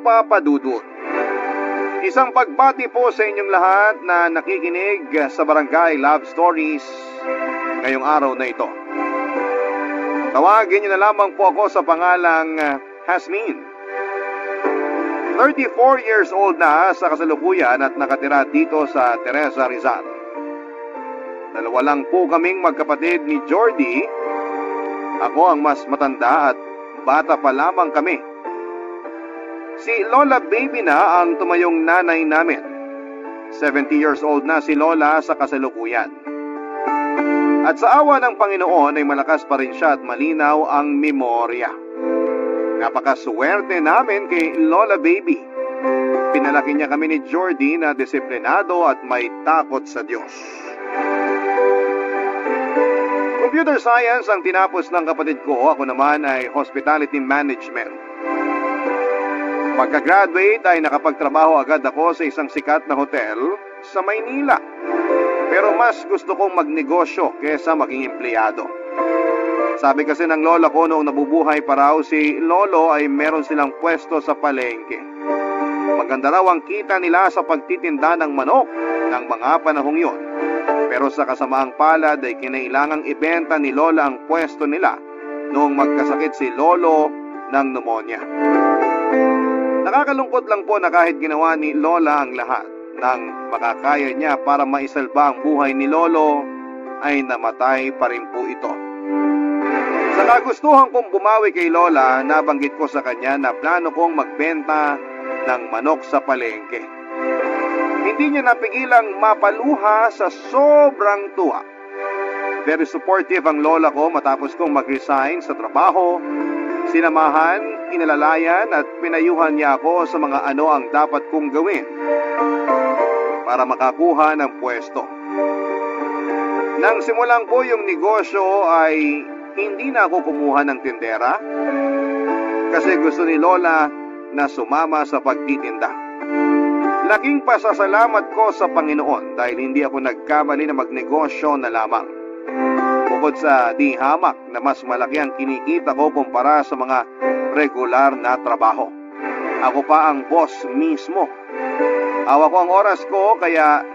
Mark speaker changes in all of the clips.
Speaker 1: Papa Dudut. Isang pagbati po sa inyong lahat na nakikinig sa Barangay Love Stories ngayong araw na ito. Tawagin niyo na lamang po ako sa pangalang Hasmin. 34 years old na sa kasalukuyan at nakatira dito sa Teresa, Rizal. Dalawa lang po kaming magkapatid ni Jordy. Ako ang mas matanda at bata pa lamang kami. Si Lola Baby na ang tumayong nanay namin. 70 years old na si Lola sa kasalukuyan. At sa awa ng Panginoon ay malakas pa rin siya at malinaw ang memorya. Napakaswerte namin kay Lola Baby. Pinalaki niya kami ni Jordy na disiplinado at may takot sa Diyos. Computer Science ang tinapos ng kapatid ko. Ako naman ay Hospitality Management. Pagka-graduate ay nakapagtrabaho agad ako sa isang sikat na hotel sa Maynila. Pero mas gusto kong magnegosyo kesa maging empleyado. Sabi kasi ng lola ko noong nabubuhay pa raw si Lolo ay meron silang pwesto sa palengke. Maganda raw ang kita nila sa pagtitinda ng manok ng mga panahong yon. Pero sa kasamaang palad ay kinailangang ibenta ni Lola ang pwesto nila noong magkasakit si Lolo ng pneumonia. Nakakalungkot lang po na kahit ginawa ni Lola ang lahat ng makakaya niya para maisalba ang buhay ni Lolo, ay namatay pa rin po ito. Sa kagustuhan kong bumawi kay Lola, nabanggit ko sa kanya na plano kong magbenta ng manok sa palengke. Hindi niya napigilang mapaluha sa sobrang tuwa. Very supportive ang lola ko matapos kong mag-resign sa trabaho. Sinamahan, inalalayan at pinayuhan niya ako sa mga ano ang dapat kong gawin para makakuha ng pwesto. Nang simulan ko yung negosyo ay hindi na ako kumuha ng tindera kasi gusto ni Lola na sumama sa pagtitinda. Laking pasasalamat ko sa Panginoon dahil hindi ako nagkamali na magnegosyo na lamang. Bukod sa di hamak na mas malaki ang kinikita ko kumpara sa mga regular na trabaho. Ako pa ang boss mismo. Hawak ko ang oras ko kaya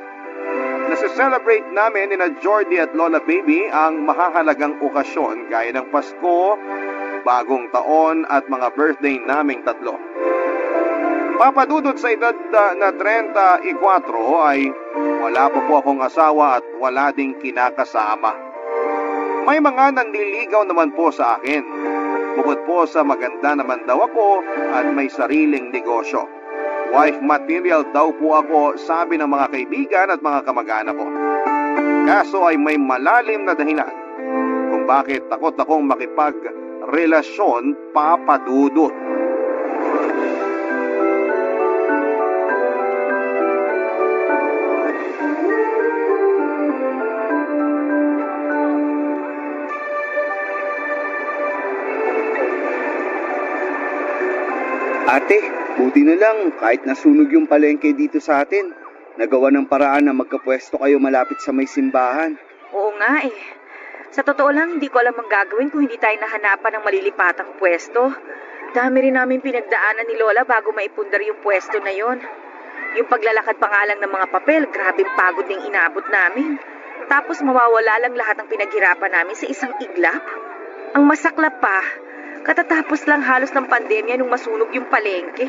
Speaker 1: nasi-celebrate namin ni na Jordy at Lola Baby ang mahahalagang okasyon gaya ng Pasko, Bagong Taon at mga birthday naming tatlo. Papadudot sa edad na 34 ay wala pa po akong asawa at wala ding kinakasama. May mga nanliligaw naman po sa akin. Bukod po sa maganda naman daw ako at may sariling negosyo. Wife material daw po ako, sabi ng mga kaibigan at mga kamag-anak ko. Kaso ay may malalim na dahilan kung bakit takot akong makipagrelasyon, Papadudot.
Speaker 2: Ate, buti na lang kahit nasunog yung palengke dito sa atin. Nagawa ng paraan na magkapwesto kayo malapit sa may simbahan.
Speaker 3: Oo nga eh. Sa totoo lang, hindi ko alam ang gagawin kung hindi tayo nahanapan ng malilipatang pwesto. Dami rin namin pinagdaanan ni Lola bago maipundar yung pwesto na yon. Yung paglalakad pa nga lang ng mga papel, grabing pagod ding inabot namin. Tapos mawawala lang lahat ng pinaghirapan namin sa isang iglap. Ang masaklap pa, katatapos lang halos ng pandemya nung masunog yung palengke.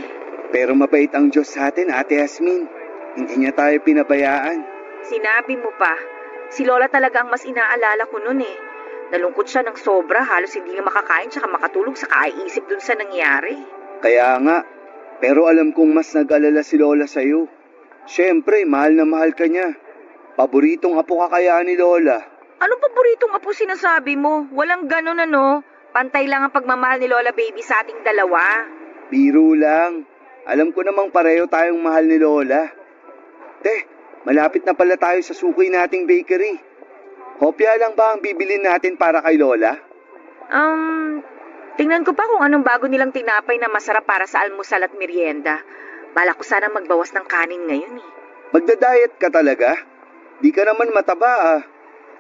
Speaker 2: Pero mabait ang Diyos sa atin, Ate Hasmin. Hindi niya tayo pinabayaan.
Speaker 3: Sinabi mo pa, si Lola talaga ang mas inaalala ko nun eh. Nalungkot siya ng sobra, halos hindi nga makakain tsaka makatulog sa kaiisip dun sa nangyari.
Speaker 2: Kaya nga, pero alam kong mas nag-alala si Lola sa'yo. Siyempre, mahal na mahal ka niya. Paboritong apo ka kaya ni Lola.
Speaker 3: Ano paboritong apo sinasabi mo? Walang ganun ano. Pantay lang ang pagmamahal ni Lola Baby sa ating dalawa.
Speaker 2: Biro lang. Alam ko namang pareho tayong mahal ni Lola. Te, malapit na pala tayo sa suki nating bakery. Hopya lang ba ang bibilin natin para kay Lola?
Speaker 3: Tingnan ko pa kung anong bago nilang tinapay na masarap para sa almusal at merienda. Balak ko sana magbawas ng kanin ngayon eh.
Speaker 2: Magda-diet ka talaga? Di ka naman mataba ah.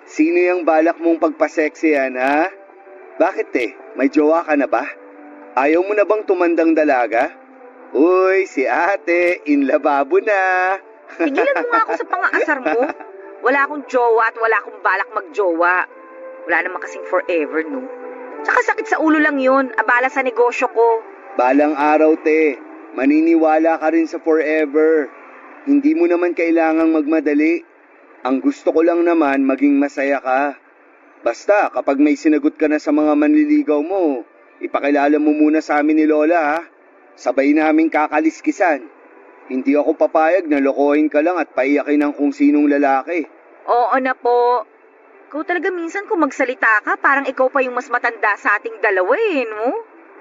Speaker 2: Sino yung balak mong pagpa-sexy yan ha? Bakit May jowa ka na ba? Ayaw mo na bang tumandang dalaga? Uy, si ate, in lababo na.
Speaker 3: Tigilan mo nga ako sa pang-aasar mo. Wala akong jowa at wala akong balak magjowa. Wala naman kasing forever, no? Tsaka sakit sa ulo lang yun. Abala sa negosyo ko.
Speaker 2: Balang araw, te. Maniniwala ka rin sa forever. Hindi mo naman kailangang magmadali. Ang gusto ko lang naman maging masaya ka. Basta kapag may sinagot ka na sa mga manliligaw mo, ipakilala mo muna sa amin ni Lola, ha? Sabay naming kakaliskisan. Hindi ako papayag na lokohin ka lang at paiyakin ng kung sinong lalaki.
Speaker 3: Oo na po. Ikaw talaga minsan kung magsalita ka, parang ikaw pa yung mas matanda sa ating dalawa eh, no?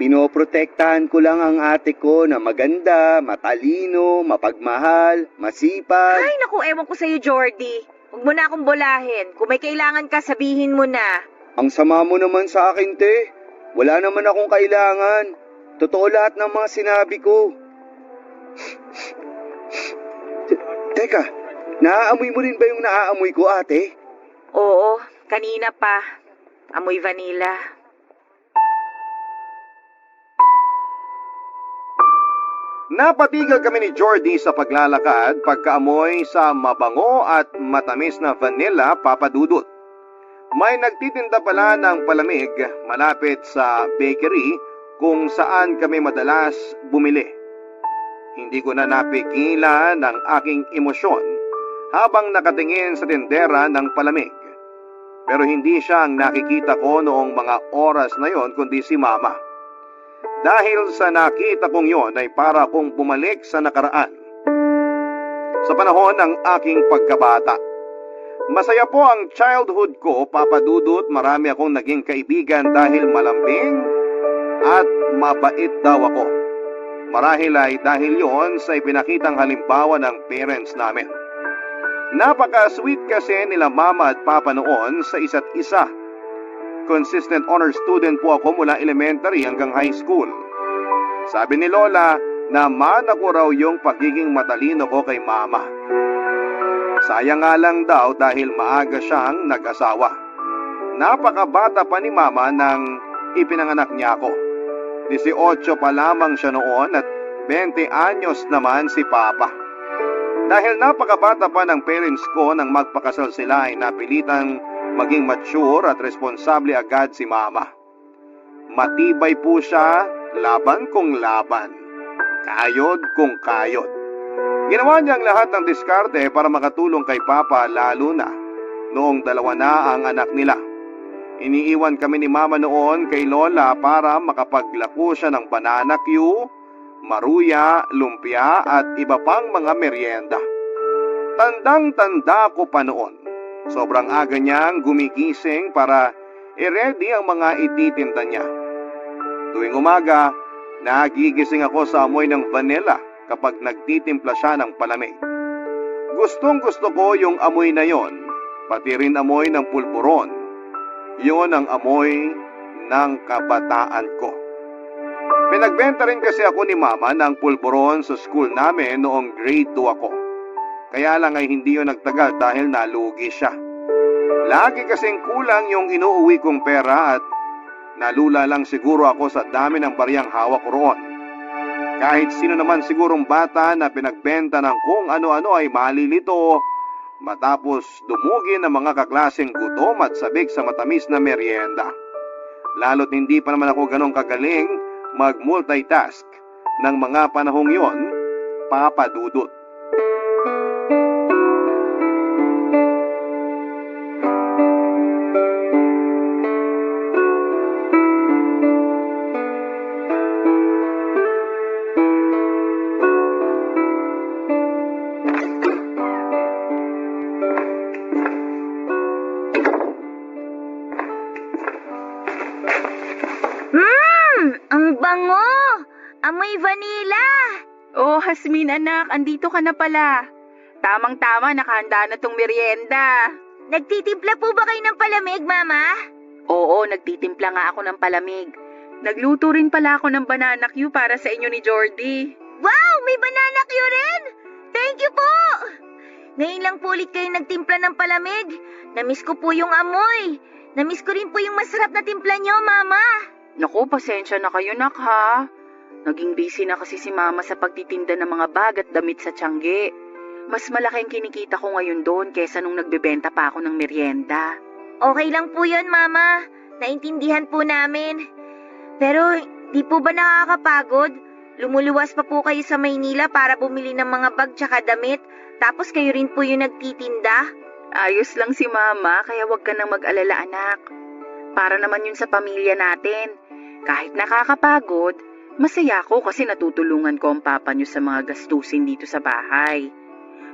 Speaker 2: Pinoprotektahan ko lang ang ate ko na maganda, matalino, mapagmahal, masipag.
Speaker 3: Ay, naku, ewan ko sa'yo, Jordy. Huwag mo na akong bolahin. Kung may kailangan ka, sabihin mo na.
Speaker 2: Ang sama mo naman sa akin, te. Wala naman akong kailangan. Totoo lahat ng mga sinabi ko. Teka, naaamoy mo rin ba yung naaamoy ko, ate?
Speaker 3: Oo, kanina pa. Amoy vanilla.
Speaker 1: Napatigil kami ni Jordy sa paglalakad pagkaamoy sa mabango at matamis na vanilla papadudot. May nagtitinda pala ng palamig malapit sa bakery kung saan kami madalas bumili. Hindi ko na napigilan ang aking emosyon habang nakatingin sa tindera ng palamig. Pero hindi siya ang nakikita ko noong mga oras na yon kundi si Mama. Dahil sa nakita kong yon ay para kong bumalik sa nakaraan. Sa panahon ng aking pagkabata. Masaya po ang childhood ko, papadudot. Marami akong naging kaibigan dahil malambing at mabait daw ako. Marahil ay dahil yon sa ipinakitang halimbawa ng parents namin. Napaka-sweet kasi nila Mama at Papa noon sa isa't isa. Consistent honor student po ako mula elementary hanggang high school. Sabi ni Lola na mana ko raw yung pagiging matalino ko kay Mama. Sayang nga lang daw dahil maaga siyang nag-asawa. Napakabata pa ni Mama nang ipinanganak niya ako. 18 pa lamang siya noon at 20 anyos naman si Papa. Dahil napakabata pa ng parents ko nang magpakasal sila ay napilitang maging mature at responsable agad si Mama. Matibay po siya, laban kung laban. Kayod kung kayod. Ginawa niyang lahat ng diskarte para makatulong kay Papa lalo na noong 2 na ang anak nila. Iniiwan kami ni Mama noon kay Lola para makapaglako siya ng banana Q, maruya, lumpia at iba pang mga merienda. Tandang-tanda ko pa noon. Sobrang aga niyang gumigising para i-ready ang mga ititinda niya. Tuwing umaga, nagigising ako sa amoy ng vanilla kapag nagtitimpla siya ng palamig. Gustong gusto ko yung amoy na yon, pati rin amoy ng pulburon. Yon ang amoy ng kabataan ko. Pinagbenta rin kasi ako ni Mama ng pulburon sa school namin noong grade 2 ako. Kaya lang ay hindi yun nagtagal dahil nalugi siya. Lagi kasing kulang yung inuuwi kong pera at nalula lang siguro ako sa dami ng bariyang hawak ko roon. Kahit sino naman sigurong bata na pinagbenta ng kung ano-ano ay malilito matapos dumugin ng mga kaklaseng gutom at sabik sa matamis na merienda. Lalo't hindi pa naman ako ganong kagaling mag-multitask ng mga panahong yon, papadudot.
Speaker 3: Ang bango! Amoy vanilla! Oh, Hasmin anak, andito ka na pala. Tamang-tama, nakahanda na tong merienda.
Speaker 4: Nagtitimpla po ba kayo ng palamig, Mama?
Speaker 3: Oo, nagtitimpla nga ako ng palamig. Nagluto rin pala ako ng banana Q para sa inyo ni Jordy.
Speaker 4: Wow! May banana Q rin! Thank you po! Ngayon lang po ulit kayo nagtimpla ng palamig. Namiss ko po yung amoy. Namiss ko rin po yung masarap na timpla nyo, Mama.
Speaker 3: Naku, pasensya na kayo nak ha. Naging busy na kasi si Mama sa pagtitinda ng mga bag at damit sa Tiangge. Mas malaki ang kinikita ko ngayon doon kesa nung nagbebenta pa ako ng merienda.
Speaker 4: Okay lang po yun, Mama. Naintindihan po namin. Pero, di po ba nakakapagod? Lumuluwas pa po kayo sa Maynila para bumili ng mga bag tsaka damit, tapos kayo rin po yung nagtitinda?
Speaker 3: Ayos lang si Mama, kaya wag ka nang mag-alala, anak. Para naman yun sa pamilya natin. Kahit nakakapagod, masaya ako kasi natutulungan ko ang papa niyo sa mga gastusin dito sa bahay.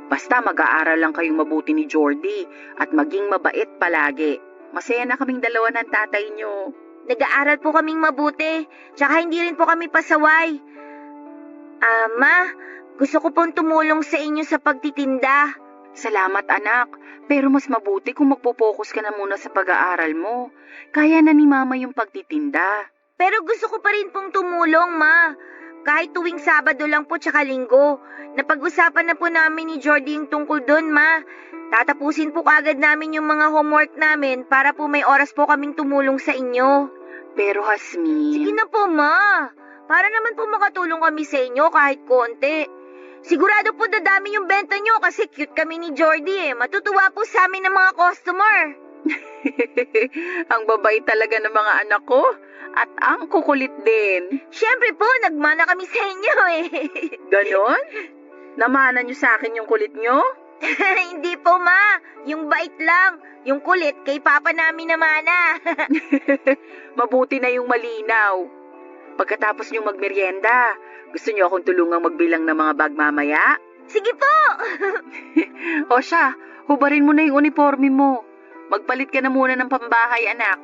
Speaker 3: Basta mag-aaral lang kayong mabuti ni Jordy at maging mabait palagi. Masaya na kaming dalawa ng tatay niyo.
Speaker 4: Nag-aaral po kaming mabuti, tsaka hindi rin po kami pasaway. Ma, gusto ko pong tumulong sa inyo sa pagtitinda.
Speaker 3: Salamat anak, pero mas mabuti kung magpo-focus ka na muna sa pag-aaral mo. Kaya na ni Mama yung pagtitinda.
Speaker 4: Pero gusto ko pa rin pong tumulong, Ma. Kahit tuwing Sabado lang po tsaka Linggo. Napag-usapan na po namin ni Jordy yung tungkol doon, Ma. Tatapusin po kaagad namin yung mga homework namin para po may oras po kaming tumulong sa inyo.
Speaker 3: Pero Hasmin...
Speaker 4: Sige na po, Ma. Para naman po makatulong kami sa inyo kahit konti. Sigurado po dadami yung benta nyo kasi cute kami ni Jordy eh. Matutuwa po sa amin ng mga customer.
Speaker 3: Ang babait talaga ng mga anak ko at ang kukulit din.
Speaker 4: Siyempre po, nagmana kami sa inyo eh.
Speaker 3: Ganon? Namana nyo sa akin yung kulit nyo?
Speaker 4: Hindi po, Ma. Yung bait lang. Yung kulit kay Papa namin namana.
Speaker 3: Mabuti na yung malinaw. Pagkatapos nyo magmerienda, gusto nyo akong tulungang magbilang ng mga bag mamaya?
Speaker 4: Sige po.
Speaker 3: O siya, hubarin mo na yung uniforme mo. Magpalit ka na muna ng pambahay, anak.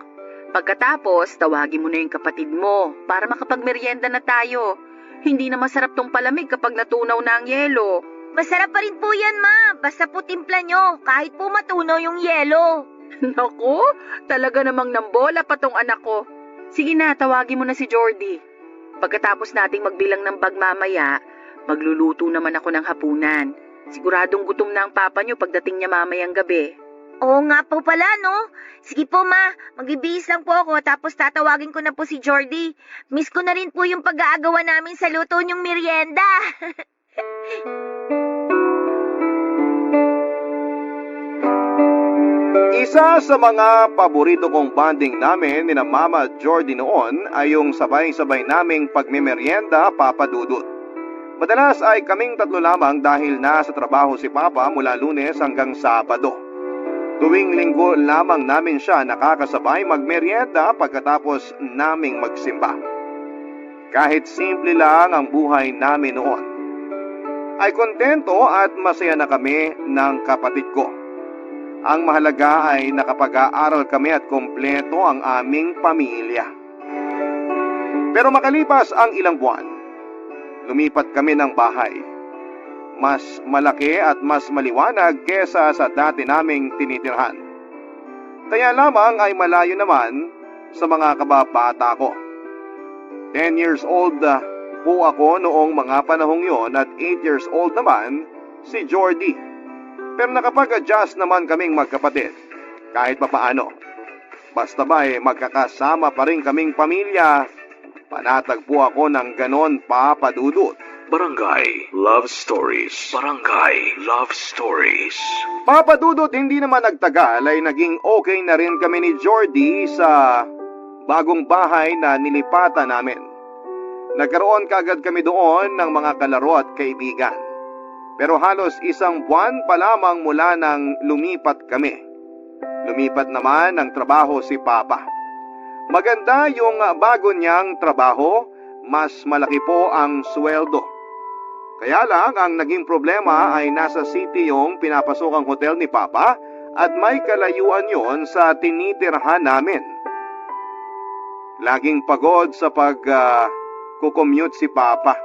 Speaker 3: Pagkatapos, tawagin mo na yung kapatid mo para makapagmerienda na tayo. Hindi na masarap tong palamig kapag natunaw na ang yelo.
Speaker 4: Masarap pa rin po yan, Ma. Basta po timpla nyo, kahit po matunaw yung yelo.
Speaker 3: Naku, talaga namang nambola pa tong anak ko. Sige na, tawagin mo na si Jordy. Pagkatapos nating magbilang ng bag mamaya, magluluto naman ako ng hapunan. Siguradong gutom na ang papa niyo pagdating niya mamayang gabi.
Speaker 4: Oo nga po pala, no? Sige po, Ma. Magbibihis lang po ako tapos tatawagin ko na po si Jordy. Miss ko na rin po yung pag-aagawan namin sa luto niyong merienda.
Speaker 1: Isa sa mga paborito kong bonding namin ni na Mama Jordy noon ay yung sabay-sabay naming pagmemeryenda, Papa Dudut. Madalas ay kaming tatlo lamang dahil nasa trabaho si Papa mula Lunes hanggang Sabado. Tuwing Linggo lamang namin siya nakakasabay magmeryenda pagkatapos naming magsimba. Kahit simple lang ang buhay namin noon, ay kontento at masaya na kami ng kapatid ko. Ang mahalaga ay nakapag-aaral kami at kompleto ang aming pamilya. Pero makalipas ang ilang buwan, lumipat kami ng bahay. Mas malaki at mas maliwanag kesa sa dati naming tinitirhan. Kaya lamang ay malayo naman sa mga kababata ko. 10 years old po ako noong mga panahong yon at 8 years old naman si Jordy. Pero nakapag-adjust naman kaming magkapatid, kahit papaano. Basta ba magkakasama pa rin kaming pamilya, panatag po ako ng ganon, Papa Dudut.
Speaker 5: Barangay Love Stories. Barangay Love Stories.
Speaker 1: Papa Dudut, hindi naman nagtagal ay naging okay na rin kami ni Jordy sa bagong bahay na nilipatan namin. Nagkaroon kaagad kami doon ng mga kalaro at kaibigan. Pero halos isang buwan pa lamang mula nang lumipat kami. Lumipat naman ng trabaho si Papa. Maganda yung bago niyang trabaho, mas malaki po ang sweldo. Kaya lang ang naging problema ay nasa city yung pinapasokang hotel ni Papa at may kalayuan yon sa tinitirhan namin. Laging pagod sa pag-commute si Papa.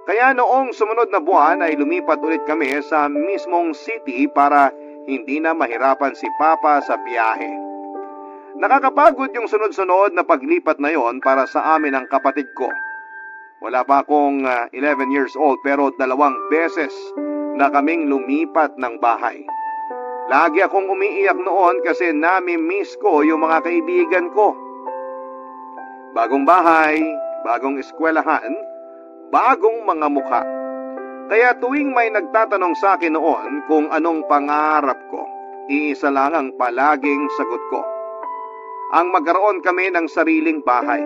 Speaker 1: Kaya noong sumunod na buwan ay lumipat ulit kami sa mismong city para hindi na mahirapan si Papa sa biyahe. Nakakapagod yung sunod-sunod na paglipat na yon para sa amin ang kapatid ko. Wala pa akong 11 years old pero 2 beses na kaming lumipat ng bahay. Lagi akong umiiyak noon kasi nami-miss ko yung mga kaibigan ko. Bagong bahay, bagong eskwelahan, bagong mga mukha. Kaya tuwing may nagtatanong sa akin noon kung anong pangarap ko, iisa lang ang palaging sagot ko. Ang magkaroon kami ng sariling bahay.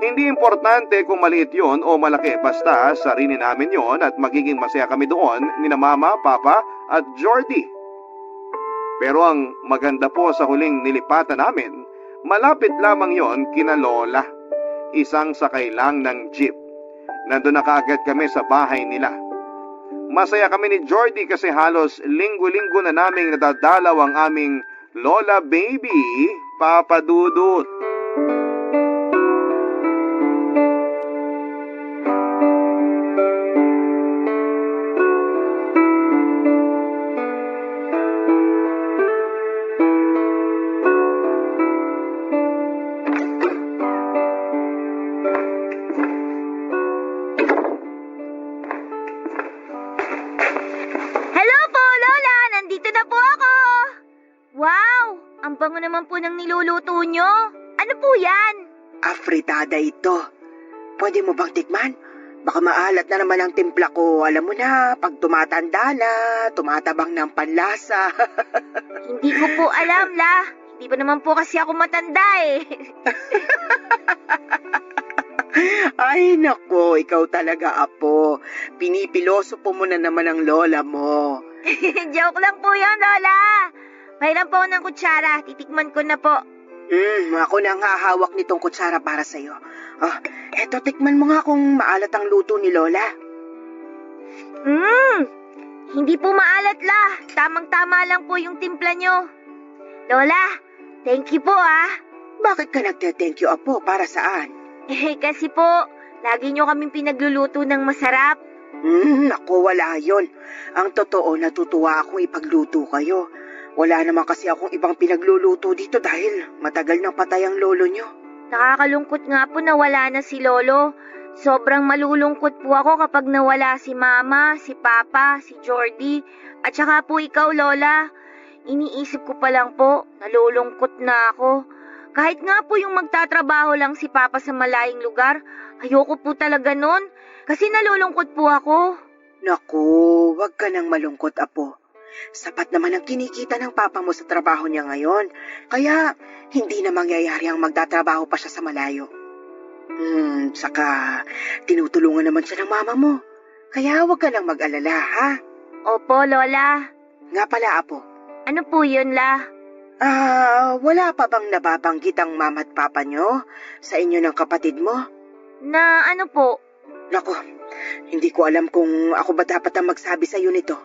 Speaker 1: Hindi importante kung maliit yon o malaki, basta sarili namin yon at magiging masaya kami doon ni na Mama, Papa at Jordy. Pero ang maganda po sa huling nilipatan namin, malapit lamang yon kina Lola. Isang sakay lang ng jeep. Nandun na kaagad kami sa bahay nila. Masaya kami ni Jordy kasi halos linggo-linggo na naming nadadalaw ang aming Lola baby, Papa Dudut.
Speaker 4: Hello po, Lola! Nandito na po ako! Wow! Ang bango naman po ng niluluto nyo. Ano po yan?
Speaker 6: Afritada ito. Pwede mo bang tikman? Baka maalat na naman ang timpla ko. Alam mo na, pag tumatanda na, tumatabang ng panlasa.
Speaker 4: Hindi ko po alam, La. Hindi pa naman po kasi ako matanda eh.
Speaker 6: Ay nako, ikaw talaga, apo. Pinipiloso po mo na naman ang lola mo.
Speaker 4: Joke lang po yun, Lola. Mayroon po ako ng kutsara. Titikman ko na po.
Speaker 6: Ako na nga hawak nitong kutsara para sa'yo. Eto, tikman mo nga kung maalat ang luto ni Lola.
Speaker 4: Hindi po maalat, La. Tamang-tama lang po yung timpla nyo. Lola, thank you po ah.
Speaker 6: Bakit ka nagte-thank you, apo? Para saan?
Speaker 4: Kasi po, lagi nyo kaming pinagluluto ng masarap.
Speaker 6: Naku, wala yon. Ang totoo, natutuwa akong ipagluto kayo. Wala naman kasi akong ibang pinagluluto dito dahil matagal nang patay ang lolo nyo.
Speaker 4: Nakakalungkot nga po na wala na si Lolo. Sobrang malulungkot po ako kapag nawala si Mama, si Papa, si Jordy, at saka po ikaw, Lola. Iniisip ko pa lang po, nalulungkot na ako. Kahit nga po yung magtatrabaho lang si Papa sa malayong lugar, ayoko po talaga nun, kasi nalulungkot po ako.
Speaker 6: Naku, wag ka nang malungkot, apo. Sapat naman ang kinikita ng papa mo sa trabaho niya ngayon, kaya hindi na mangyayari ang magtatrabaho pa siya sa malayo. Saka tinutulungan naman siya ng mama mo, kaya wag ka nang mag-alala, ha?
Speaker 4: Opo, Lola.
Speaker 6: Nga pala, apo.
Speaker 4: Ano po yun, La?
Speaker 6: Wala pa bang nababanggit ang mama at papa nyo sa inyo ng kapatid mo?
Speaker 4: Na ano po?
Speaker 6: Naku, hindi ko alam kung ako ba dapat ang magsabi sa iyo nito.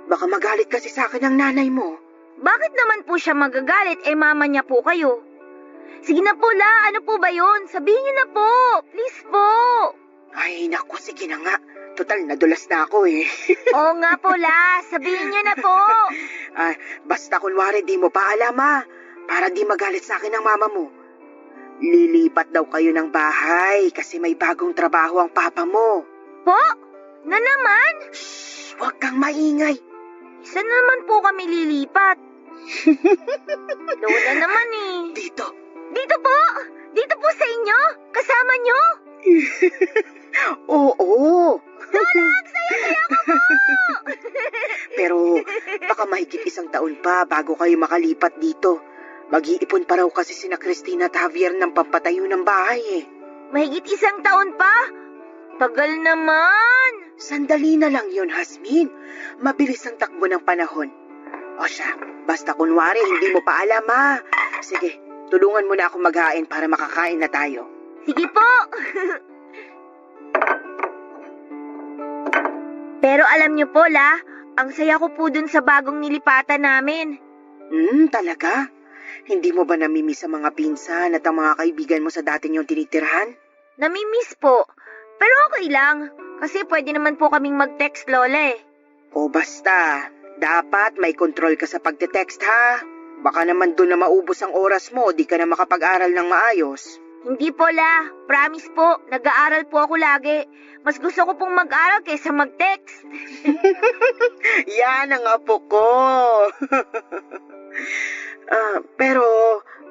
Speaker 6: Baka magalit kasi sa akin ang nanay mo.
Speaker 4: Bakit naman po siya magagalit, mama niya po kayo? Sige na po, La, ano po ba yun? Sabihin niyo na po, please po.
Speaker 6: Ay, naku, sige na nga. Total, nadulas na ako eh.
Speaker 4: Oo nga po, La, sabihin niyo na po.
Speaker 6: Basta kunwari di mo pa alam, para di magalit sa akin ang mama mo. Lilipat daw kayo ng bahay kasi may bagong trabaho ang papa mo.
Speaker 4: Po? Na naman?
Speaker 6: Shh, huwag kang maingay.
Speaker 4: Saan naman po kami lilipat? Lola naman eh.
Speaker 6: Dito.
Speaker 4: Dito po? Dito po sa inyo? Kasama nyo?
Speaker 6: Oo.
Speaker 4: Lola, saya-saya ko po!
Speaker 6: Pero baka mahigit 1 taon pa bago kayo makalipat dito. Mag-iipon pa raw kasi sina Christina at Javier ng pampatayo ng bahay eh.
Speaker 4: Mahigit 1 taon pa? Tagal naman.
Speaker 6: Sandali na lang yun, Hasmin. Mabilis ang takbo ng panahon. O siya, basta kunwari hindi mo pa alam Sige, tulungan mo na ako maghain para makakain na tayo.
Speaker 4: Sige po. Pero alam niyo po, La, ang saya ko po dun sa bagong nilipatan namin.
Speaker 6: Talaga? Hindi mo ba namimiss ang mga pinsan at ang mga kaibigan mo sa dati niyong tinitirhan?
Speaker 4: Namimiss po. Pero okay lang, kasi pwede naman po kaming mag-text, Lola eh.
Speaker 6: O basta, dapat may control ka sa pagte-text ha. Baka naman doon na maubos ang oras mo, di ka na makapag-aral ng maayos.
Speaker 4: Hindi po, La. Promise po, nag-aaral po ako lagi. Mas gusto ko pong mag-aral kaysa mag-text.
Speaker 6: Yan ang apo ko. Pero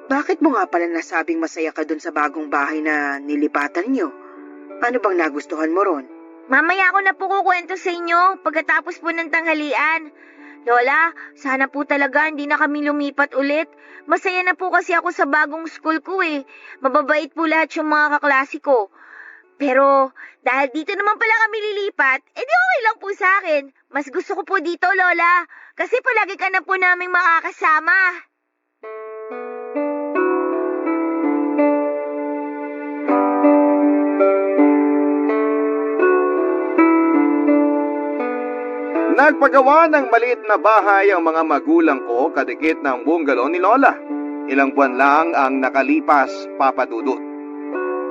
Speaker 6: bakit mo nga pala nasabing masaya ka dun sa bagong bahay na nilipatan niyo? Ano bang nagustuhan mo ron?
Speaker 4: Mamaya ako na po kukwento sa inyo pagkatapos po ng tanghalian. Lola, sana po talaga hindi na kami lumipat ulit. Masaya na po kasi ako sa bagong school ko eh. Mababait po lahat yung mga kaklase ko. Pero dahil dito naman pala kami lilipat, edi okay lang po sa akin. Mas gusto ko po dito, Lola. Kasi palagi ka na po naming makakasama.
Speaker 1: Nagpagawa ng maliit na bahay ang mga magulang ko kadikit ng bungalow ni Lola. Ilang buwan lang ang nakalipas, Papa Dudut.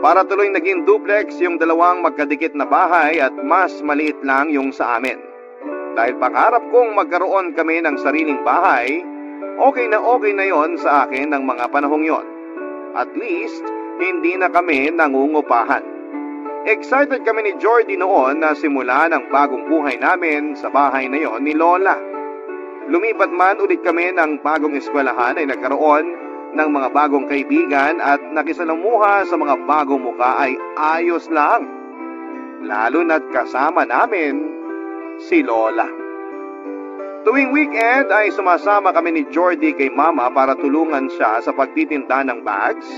Speaker 1: Para tuloy naging duplex yung dalawang magkadikit na bahay at mas maliit lang yung sa amin. Dahil pangarap kong magkaroon kami ng sariling bahay, okay na yon sa akin ng mga panahong yon. At least, hindi na kami nangungupahan. Excited kami ni Jordy noon na simulan ang bagong buhay namin sa bahay na yon ni Lola. Lumipat man ulit kami ng bagong eskwelahan ay nagkaroon ng mga bagong kaibigan at nakisalamuha sa mga bagong muka ay ayos lang. Lalo na't kasama namin si Lola. Tuwing weekend ay sumasama kami ni Jordy kay Mama para tulungan siya sa pagtitinda ng bags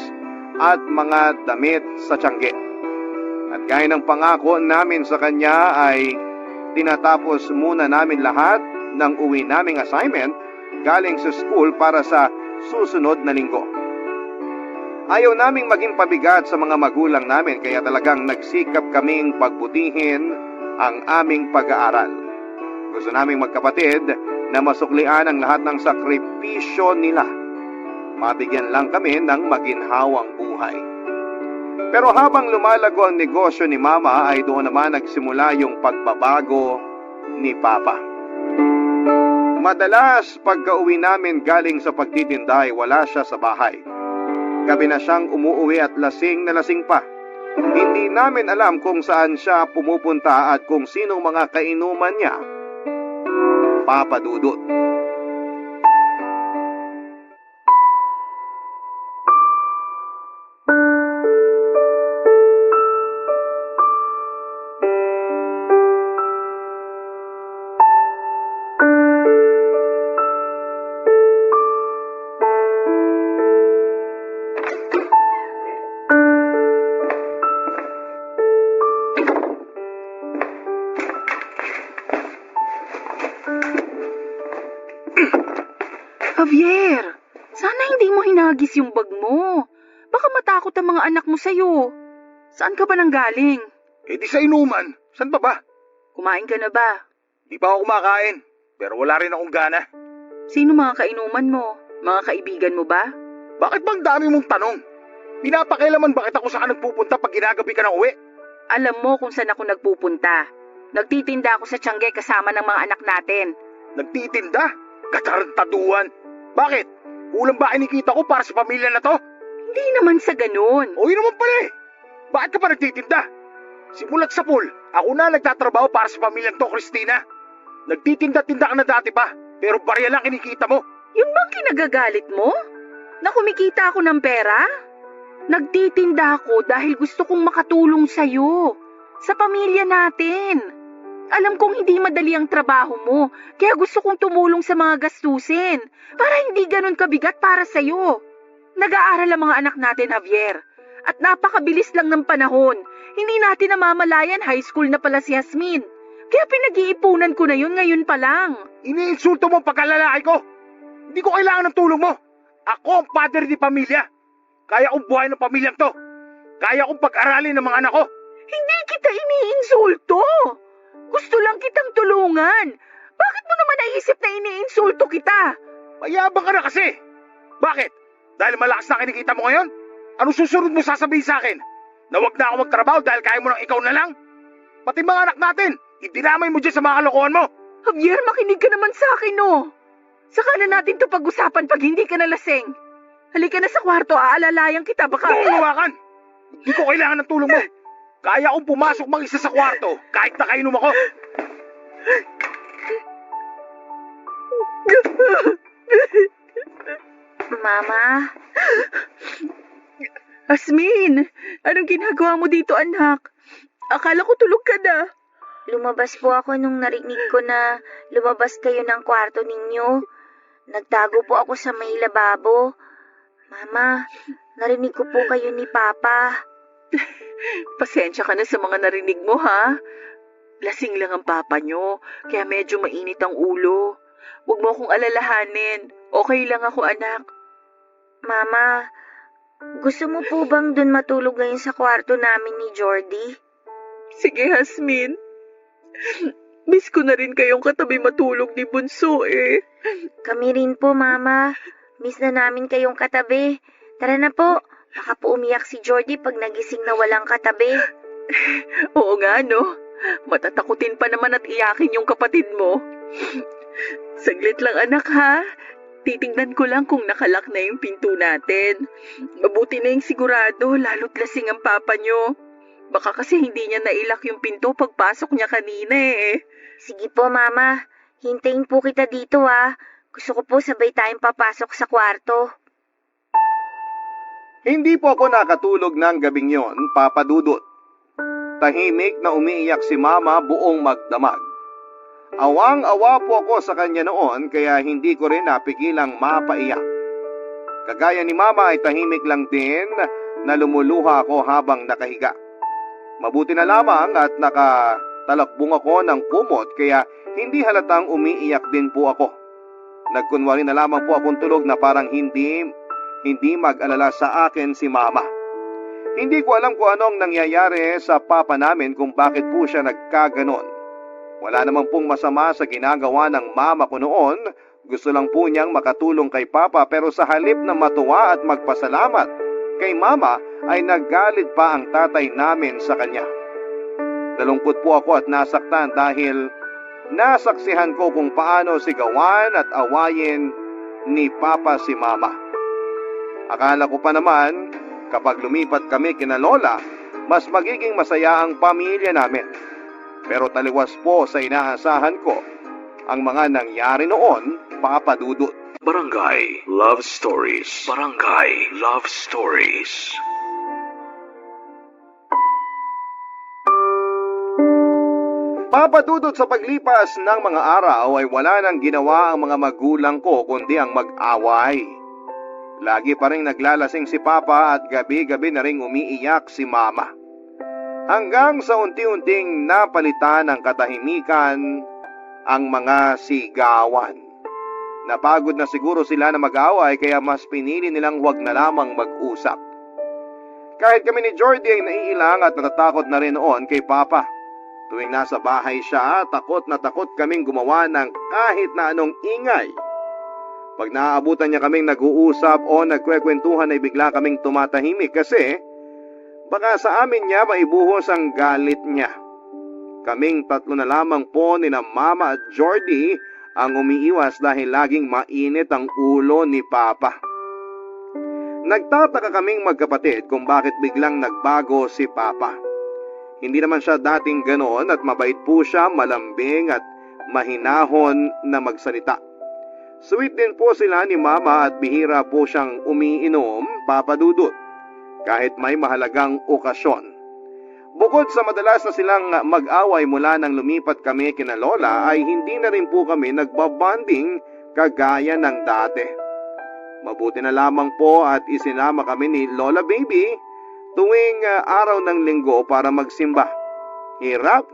Speaker 1: at mga damit sa tiangge. At gaya ng pangako namin sa kanya ay tinatapos muna namin lahat ng uwi naming assignment galing sa school para sa susunod na linggo. Ayaw naming maging pabigat sa mga magulang namin kaya talagang nagsikap kaming pagbutihin ang aming pag-aaral. Gusto naming magkapatid na masuklian ang lahat ng sakripisyo nila. Mabigyan lang kami ng maginhawang buhay. Pero habang lumalago ang negosyo ni Mama ay doon naman nagsimula yung pagbabago ni Papa. Madalas pagka-uwi namin galing sa pagtitinda ay wala siya sa bahay. Gabi na siyang umuuwi at lasing na lasing pa. Hindi namin alam kung saan siya pumupunta at kung sinong mga kainuman niya. Papa Dudut.
Speaker 3: Javier, sana hindi mo hinagis yung bag mo. Baka matakot ang mga anak mo sa'yo. Saan ka ba nanggaling?
Speaker 7: Eh di sa inuman. Saan pa ba?
Speaker 3: Kumain ka na ba?
Speaker 7: Di pa ako kumakain. Pero wala rin akong gana.
Speaker 3: Sino mga kainuman mo? Mga kaibigan mo ba?
Speaker 7: Bakit bang dami mong tanong? Pinapakailaman bakit ako saan nagpupunta pag ginagabi ka ng uwi?
Speaker 3: Alam mo kung saan ako nagpupunta. Nagtitinda ako sa tiangge kasama ng mga anak natin.
Speaker 7: Nagtitinda? Katarantaduhan. Bakit? Kulang ba kinikita ko para sa pamilya na to?
Speaker 3: Hindi naman sa ganun.
Speaker 7: O yun naman pala eh. Bakit ka pa nagtitinda? Simulat sa pool, ako na nagtatrabaho para sa pamilyang to, Christina. Nagtitinda-tinda ka na dati pa, pero barya lang kinikita mo.
Speaker 3: Yun bang kinagagalit mo? Na kumikita ako ng pera? Nagtitinda ako dahil gusto kong makatulong sa'yo. Sa pamilya natin. Alam kong hindi madali ang trabaho mo, kaya gusto kong tumulong sa mga gastusin para hindi ganun kabigat para sa'yo. Nag-aaral ang mga anak natin, Javier. At napakabilis lang ng panahon. Hindi natin namamalayan high school na pala si Jasmine. Kaya pinag-iipunan ko na yun ngayon pa lang.
Speaker 7: Iniinsulto mo ang pagkalalaki ko. Hindi ko kailangan ng tulong mo. Ako ang father di pamilya. Kaya kong buhay ng pamilyang to. Kaya kong pag-aralin ng mga anak ko.
Speaker 3: Hindi kita iniinsulto. Gusto lang kitang tulungan. Bakit mo naman naisip na iniinsulto kita?
Speaker 7: Mayabang ka na kasi. Bakit? Dahil malakas na kinikita mo ngayon? Anong susunod mo sasabihin sa akin? Na wag na ako magtrabaho dahil kaya mo nang ikaw na lang? Pati mga anak natin, idinamay mo dyan sa mga kalokohan mo.
Speaker 3: Javier, makinig ka naman sa akin, no? Saka na natin to pag-usapan pag hindi ka nalasing. Halika na sa kwarto, aalalayan kita, baka...
Speaker 7: Huwakan! Hindi ko kailangan ng tulong mo. Kaya akong pumasok mag-isa sa kwarto kahit nakainom ako.
Speaker 4: Mama?
Speaker 3: Jasmine, anong ginagawa mo dito, anak? Akala ko tulog ka na.
Speaker 4: Lumabas po ako nung narinig ko na lumabas kayo ng kwarto ninyo. Nagtago po ako sa may lababo. Mama, narinig ko po kayo ni Papa.
Speaker 3: Pasensya ka na sa mga narinig mo, ha? Lasing lang ang papa nyo, kaya medyo mainit ang ulo. Huwag mo akong alalahanin. Okay lang ako, anak.
Speaker 4: Mama, gusto mo po bang dun matulog ngayon sa kwarto namin ni Jordy?
Speaker 3: Sige, Hasmin. Miss ko na rin kayong katabi matulog ni Bunso, eh.
Speaker 4: Kami rin po, Mama. Miss na namin kayong katabi. Tara na po. Baka po umiyak si Jordy pag nagising na walang katabi.
Speaker 3: Oo nga, no? Matatakutin pa naman at iyakin yung kapatid mo. Saglit lang, anak, ha? Titingnan ko lang kung nakalak na yung pinto natin. Mabuti na yung sigurado, lalo't lasing ang papa nyo. Baka kasi hindi niya nailak yung pinto pagpasok niya kanina, eh.
Speaker 4: Sige po, Mama. Hintayin po kita dito, ha. Gusto ko po sabay tayong papasok sa kwarto.
Speaker 1: Hindi po ako nakatulog ng gabing yon, Papa Dudut. Tahimik na umiiyak si Mama buong magdamag. Awang-awa po ako sa kanya noon kaya hindi ko rin napigilang mapaiyak. Kagaya ni Mama ay tahimik lang din na lumuluha ako habang nakahiga. Mabuti na lamang at nakatalakbong ako ng kumot kaya hindi halatang umiiyak din po ako. Nagkunwari na lamang po akong tulog na parang hindi mag-alala sa akin si Mama. Hindi ko alam kung anong nangyayari sa papa namin kung bakit po siya nagkaganon. Wala naman pong masama sa ginagawa ng mama ko noon. Gusto lang po niyang makatulong kay Papa pero sa halip na matuwa at magpasalamat kay Mama ay naggalit pa ang tatay namin sa kanya. Nalungkot po ako at nasaktan dahil nasaksihan ko kung paano sigawan at awayin ni Papa si Mama. Akala ko pa naman kapag lumipat kami kina Lola, mas magiging masaya ang pamilya namin. Pero taliwas po sa inaasahan ko ang mga nangyari noon, Papa Dudut.
Speaker 5: Barangay Love Stories. Barangay Love Stories.
Speaker 1: Papa Dudut, sa paglipas ng mga araw ay wala nang ginawa ang mga magulang ko kundi ang mag-away. Lagi pa rin naglalasing si Papa at gabi-gabi na ring umiiyak si Mama. Hanggang sa unti-unting napalitan ng katahimikan ang mga sigawan. Napagod na siguro sila na mag-away kaya mas pinili nilang huwag na lamang mag-usap. Kahit kami ni Jordy ay naiilang at natatakot na rin noon kay Papa. Tuwing nasa bahay siya, takot na takot kaming gumawa ng kahit na anong ingay. Pag naaabutan niya kaming nag-uusap o nagkwekwentuhan ay bigla kaming tumatahimik kasi baka sa amin niya maibuhos ang galit niya. Kaming tatlo na lamang po ni na Mama at Jordy ang umiiwas dahil laging mainit ang ulo ni Papa. Nagtataka kaming magkapatid kung bakit biglang nagbago si Papa. Hindi naman siya dating ganoon at mabait po siya, malambing at mahinahon na magsalita. Sweet din po sila ni Mama at bihira po siyang umiinom, Papa Dudut, kahit may mahalagang okasyon. Bukod sa madalas na silang mag-away mula nang lumipat kami kina Lola ay hindi na rin po kami nagbabanding kagaya ng dati. Mabuti na lamang po at isinama kami ni Lola Baby tuwing araw ng linggo para magsimba. Hirap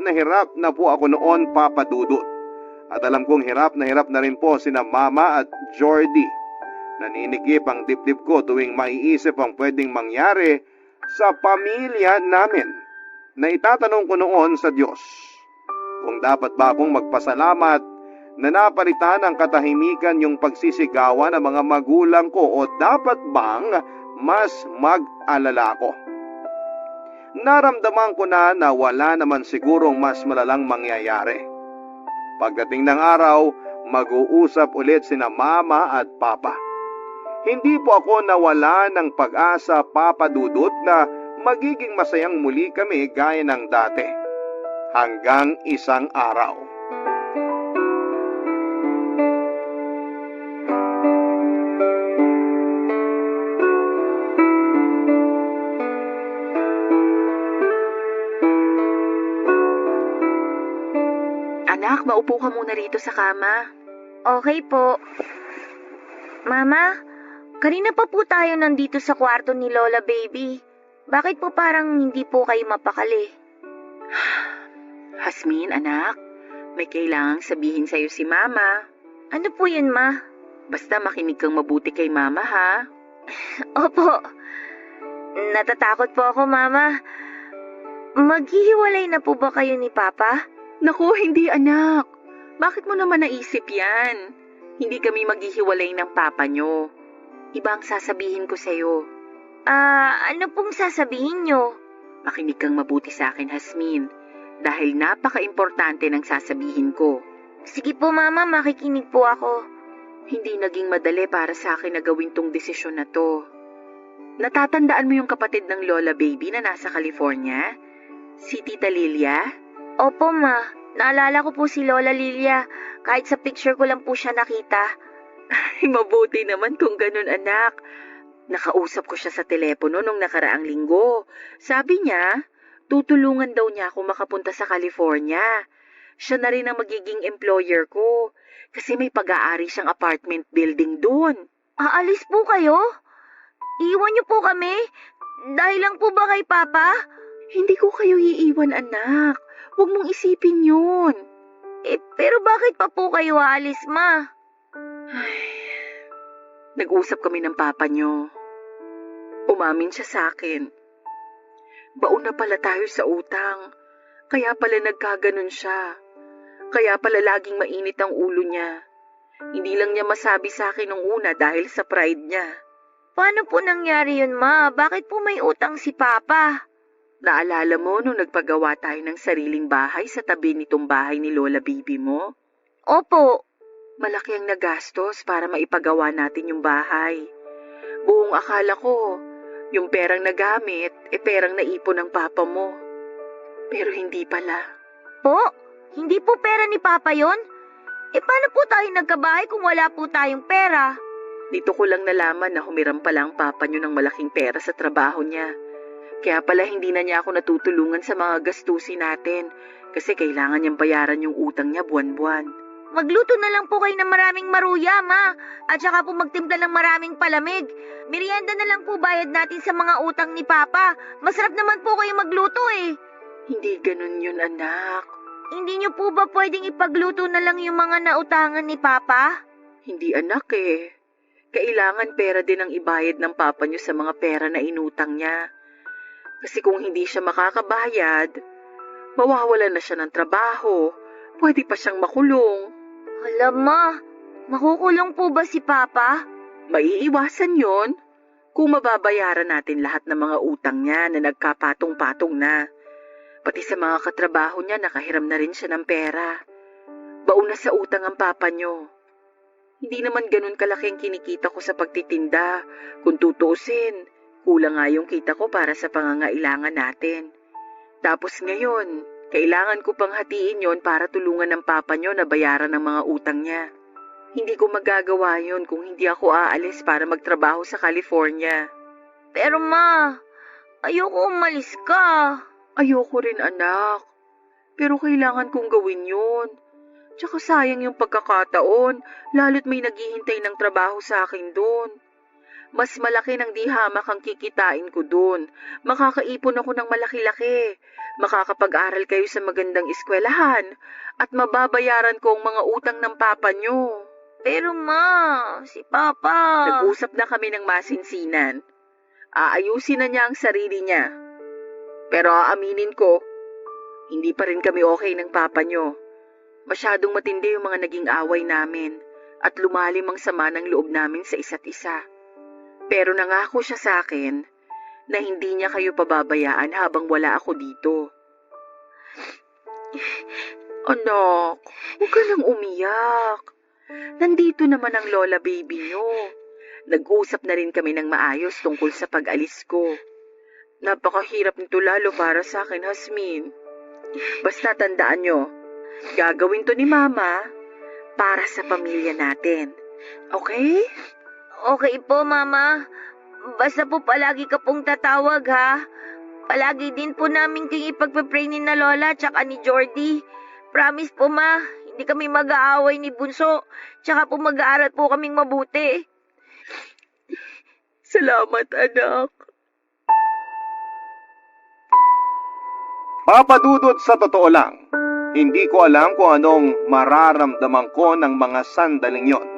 Speaker 1: na po ako noon, Papa Dudut. At alam kong hirap na rin po sina Mama at Jordy. Naninigip ang dibdib ko tuwing maiisip ang pwedeng mangyari sa pamilya namin. Na itatanong ko noon sa Diyos kung dapat ba akong magpasalamat na napalitan ng katahimikan yung pagsisigawan ng mga magulang ko o dapat bang mas mag-alala ko. Naramdaman ko na wala naman sigurong mas malalang mangyayari. Pagdating ng araw, mag-uusap ulit sina Mama at Papa. Hindi po ako nawala ng pag-asa, Papa Dudut, na magiging masayang muli kami gaya ng dati. Hanggang isang araw.
Speaker 3: Anak, maupo ka muna rito sa kama.
Speaker 4: Okay po. Mama, kanina pa po tayo nandito sa kwarto ni Lola Baby. Bakit po parang hindi po kayo mapakali?
Speaker 3: Hasmin, anak, may kailangang sabihin sa'yo si Mama.
Speaker 4: Ano po yun, Ma?
Speaker 3: Basta makinig kang mabuti kay Mama, ha?
Speaker 4: Opo. Natatakot po ako, Mama. Maghihiwalay na po ba kayo ni Papa?
Speaker 3: Naku, hindi anak. Bakit mo naman naisip yan? Hindi kami maghihiwalay ng papa nyo. Iba ang sasabihin ko sa'yo.
Speaker 4: Ano pong sasabihin nyo?
Speaker 3: Makinig kang mabuti sa akin, Hasmin. Dahil napaka-importante ng sasabihin ko.
Speaker 4: Sige po, Mama, makikinig po ako.
Speaker 3: Hindi naging madali para sa akin na gawin tong desisyon na to. Natatandaan mo yung kapatid ng Lola Baby na nasa California? Si Tita Lilia?
Speaker 4: Opo, Ma. Naalala ko po si Lola Lilia. Kahit sa picture ko lang po siya nakita.
Speaker 3: Ay, mabuti naman kung ganun, anak. Nakausap ko siya sa telepono nung nakaraang linggo. Sabi niya, tutulungan daw niya ako makapunta sa California. Siya na rin ang magiging employer ko. Kasi may pag-aari siyang apartment building doon.
Speaker 4: Aalis po kayo? Iwan niyo po kami? Dahil lang po ba kay Papa?
Speaker 3: Hindi ko kayo iiwan, anak. Huwag mong isipin yun.
Speaker 4: Pero bakit pa po kayo aalis, Ma?
Speaker 3: Nag-usap kami ng papa niyo. Umamin siya sa akin. Baon na pala tayo sa utang. Kaya pala nagkaganon siya. Kaya pala laging mainit ang ulo niya. Hindi lang niya masabi sa akin nung una dahil sa pride niya.
Speaker 4: Paano po nangyari yun, Ma? Bakit po may utang si Papa?
Speaker 3: Naalala mo nung nagpagawa tayo ng sariling bahay sa tabi nitong bahay ni Lola Baby mo?
Speaker 4: Opo.
Speaker 3: Malaki ang nagastos para maipagawa natin yung bahay. Buong akala ko, yung perang nagamit, perang naipon ng papa mo. Pero hindi pala.
Speaker 4: Po? Hindi po pera ni Papa yon? Paano po tayo nagkabahay kung wala po tayong pera?
Speaker 3: Dito ko lang nalaman na humiram pala ang papa niyo ng malaking pera sa trabaho niya. Kaya pala hindi na niya ako natutulungan sa mga gastusin natin kasi kailangan niyang bayaran yung utang niya buwan-buwan.
Speaker 4: Magluto na lang po kayo ng maraming maruya, Ma. At saka po magtimpla ng maraming palamig. Merienda na lang po bayad natin sa mga utang ni Papa. Masarap naman po kayo magluto eh.
Speaker 3: Hindi ganun yun, anak.
Speaker 4: Hindi niyo po ba pwedeng ipagluto na lang yung mga nautangan ni Papa?
Speaker 3: Hindi, anak eh. Kailangan pera din ang ibayad ng papa niyo sa mga pera na inutang niya. Kasi kung hindi siya makakabayad, mawawalan na siya ng trabaho. Pwede pa siyang makulong.
Speaker 4: Alam, Ma, makukulong po ba si Papa?
Speaker 3: Maiiwasan yon kung mababayaran natin lahat ng mga utang niya na nagkapatong-patong na. Pati sa mga katrabaho niya nakahiram na rin siya ng pera. Baon na sa utang ang papa niyo. Hindi naman ganun kalaki ang kinikita ko sa pagtitinda. Kung tutuusin, kulang nga yung kita ko para sa pangangailangan natin. Tapos ngayon, kailangan ko pang hatiin yon para tulungan ng papa niyo na bayaran ang mga utang niya. Hindi ko magagawa yon kung hindi ako aalis para magtrabaho sa California.
Speaker 4: Pero Ma, ayoko umalis ka.
Speaker 3: Ayoko rin, anak. Pero kailangan kong gawin yun. Tsaka sayang yung pagkakataon, lalo't may naghihintay ng trabaho sa akin doon. Mas malaki ng di hamak ang kikitain ko doon. Makakaipon ako ng malaki-laki. Makakapag-aral kayo sa magandang eskwelahan. At mababayaran ko ang mga utang ng papa nyo.
Speaker 4: Pero Ma, si Papa...
Speaker 3: Nag-usap na kami ng masinsinan. Aayusin na niya ang sarili niya. Pero aaminin ko, hindi pa rin kami okay ng papa nyo. Masyadong matindi yung mga naging away namin at lumalim ang sama ng loob namin sa isa't isa. Pero nangako siya sa akin na hindi niya kayo pababayaan habang wala ako dito. Anak, huwag ka nang umiyak. Nandito naman ang Lola Baby nyo. Nag-usap na rin kami ng maayos tungkol sa pag-alis ko. Napakahirap nito lalo para sa akin, Hasmin. Basta tandaan nyo, gagawin to ni Mama para sa pamilya natin. Okay?
Speaker 4: Okay po, Mama. Basta po palagi ka pong tatawag, ha? Palagi din po namin kayo ipagpapray ni na Lola tsaka ni Jordy. Promise po, Ma. Hindi kami mag-aaway ni Bunso. Tsaka po mag-aaral po kaming mabuti.
Speaker 3: Salamat, anak.
Speaker 1: Papadudot, sa totoo lang, hindi ko alam kung anong mararamdaman ko ng mga sandaling yon.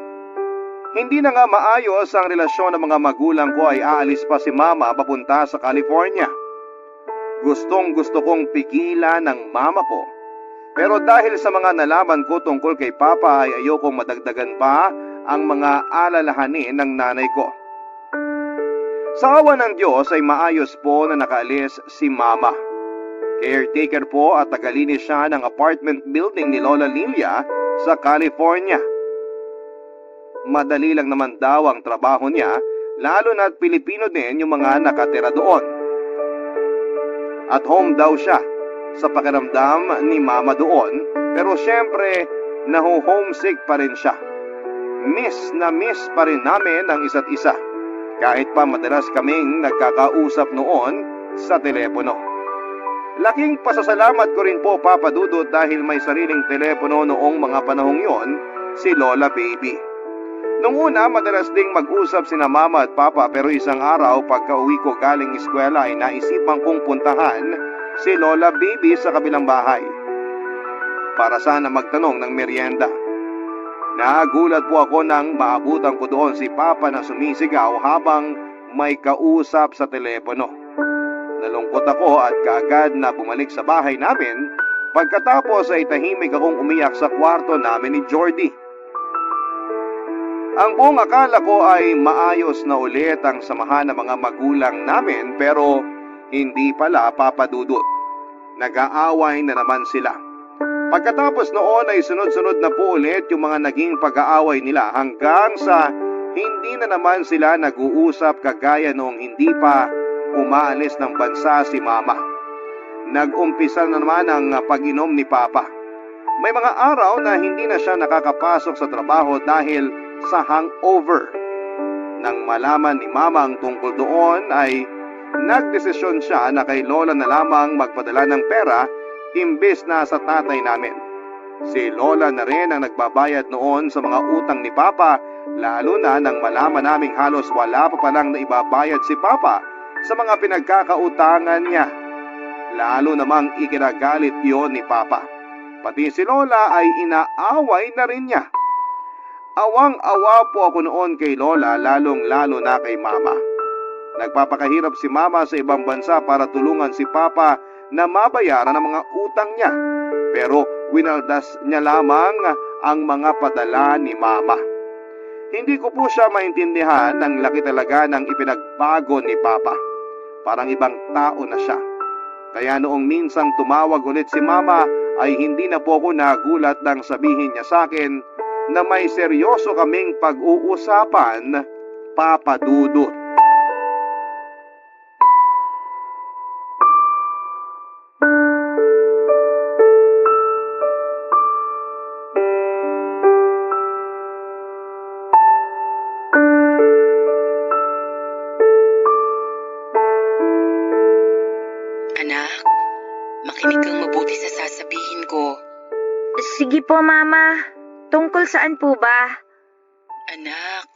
Speaker 1: Hindi na nga maayos ang relasyon ng mga magulang ko ay aalis pa si Mama papunta sa California. Gustong gusto kong pigilan ng mama ko. Pero dahil sa mga nalaman ko tungkol kay Papa ay ayokong madagdagan pa ang mga alalahanin ng nanay ko. Sa awa ng Diyos ay maayos po na nakaalis si Mama. Caretaker po at tagalinis siya ng apartment building ni Lola Lilia sa California. Madali lang naman daw ang trabaho niya, lalo na't Pilipino din yung mga nakatira doon. At home daw siya sa pakiramdam ni Mama doon, pero syempre naho-homesick pa rin siya. Miss na miss pa rin namin ang isa't isa, kahit pa madalas kaming nagkakausap noon sa telepono. Laking pasasalamat ko rin po, Papa Dudut, dahil may sariling telepono noong mga panahong yon si Lola Baby. Nung una, madalas ding mag-usap sina Mama at Papa, pero isang araw pagka-uwi ko galing eskwela ay naisipan kong puntahan si Lola Baby sa kabilang bahay para sana magtanong ng merienda. Nagulat po ako nang maabutan ko doon si Papa na sumisigaw habang may kausap sa telepono. Nalungkot ako at kaagad na bumalik sa bahay namin. Pagkatapos ay tahimik akong umiyak sa kwarto namin ni Jordy. Ang buong akala ko ay maayos na ulit ang samahan ng mga magulang namin, pero hindi pala, Papa Dudut. Nag-aaway na naman sila. Pagkatapos noon ay sunod-sunod na po ulit yung mga naging pag-aaway nila hanggang sa hindi na naman sila nag-uusap kagaya noong hindi pa umaalis ng bansa si Mama. Nag-umpisa na naman ang pag-inom ni Papa. May mga araw na hindi na siya nakakapasok sa trabaho dahil sa hangover. Nang malaman ni Mama ang tungkol doon ay nagdesisyon siya na kay Lola na lamang magpadala ng pera imbes na sa tatay namin. Si Lola na rin ang nagbabayad noon sa mga utang ni Papa, lalo na nang malaman naming halos wala pa palang naibabayad si Papa sa mga pinagkakautangan niya. Lalo namang ikinagalit yon ni Papa. Pati si Lola ay inaaway na rin niya. Awang-awa po ako noon kay Lola, lalong-lalo na kay Mama. Nagpapakahirap si Mama sa ibang bansa para tulungan si Papa na mabayaran ang mga utang niya. Pero winaldas niya lamang ang mga padala ni Mama. Hindi ko po siya maintindihan, ang laki talaga ng ipinagbago ni Papa. Parang ibang tao na siya. Kaya noong minsang tumawag ulit si Mama ay hindi na po ako nagulat nang sabihin niya sa akin na may seryoso kaming pag-uusapan, Papa Dudut.
Speaker 6: Anak, makinig kang mabuti sa sasabihin ko.
Speaker 4: Sige po, Mama. Tungkol saan po ba?
Speaker 6: Anak,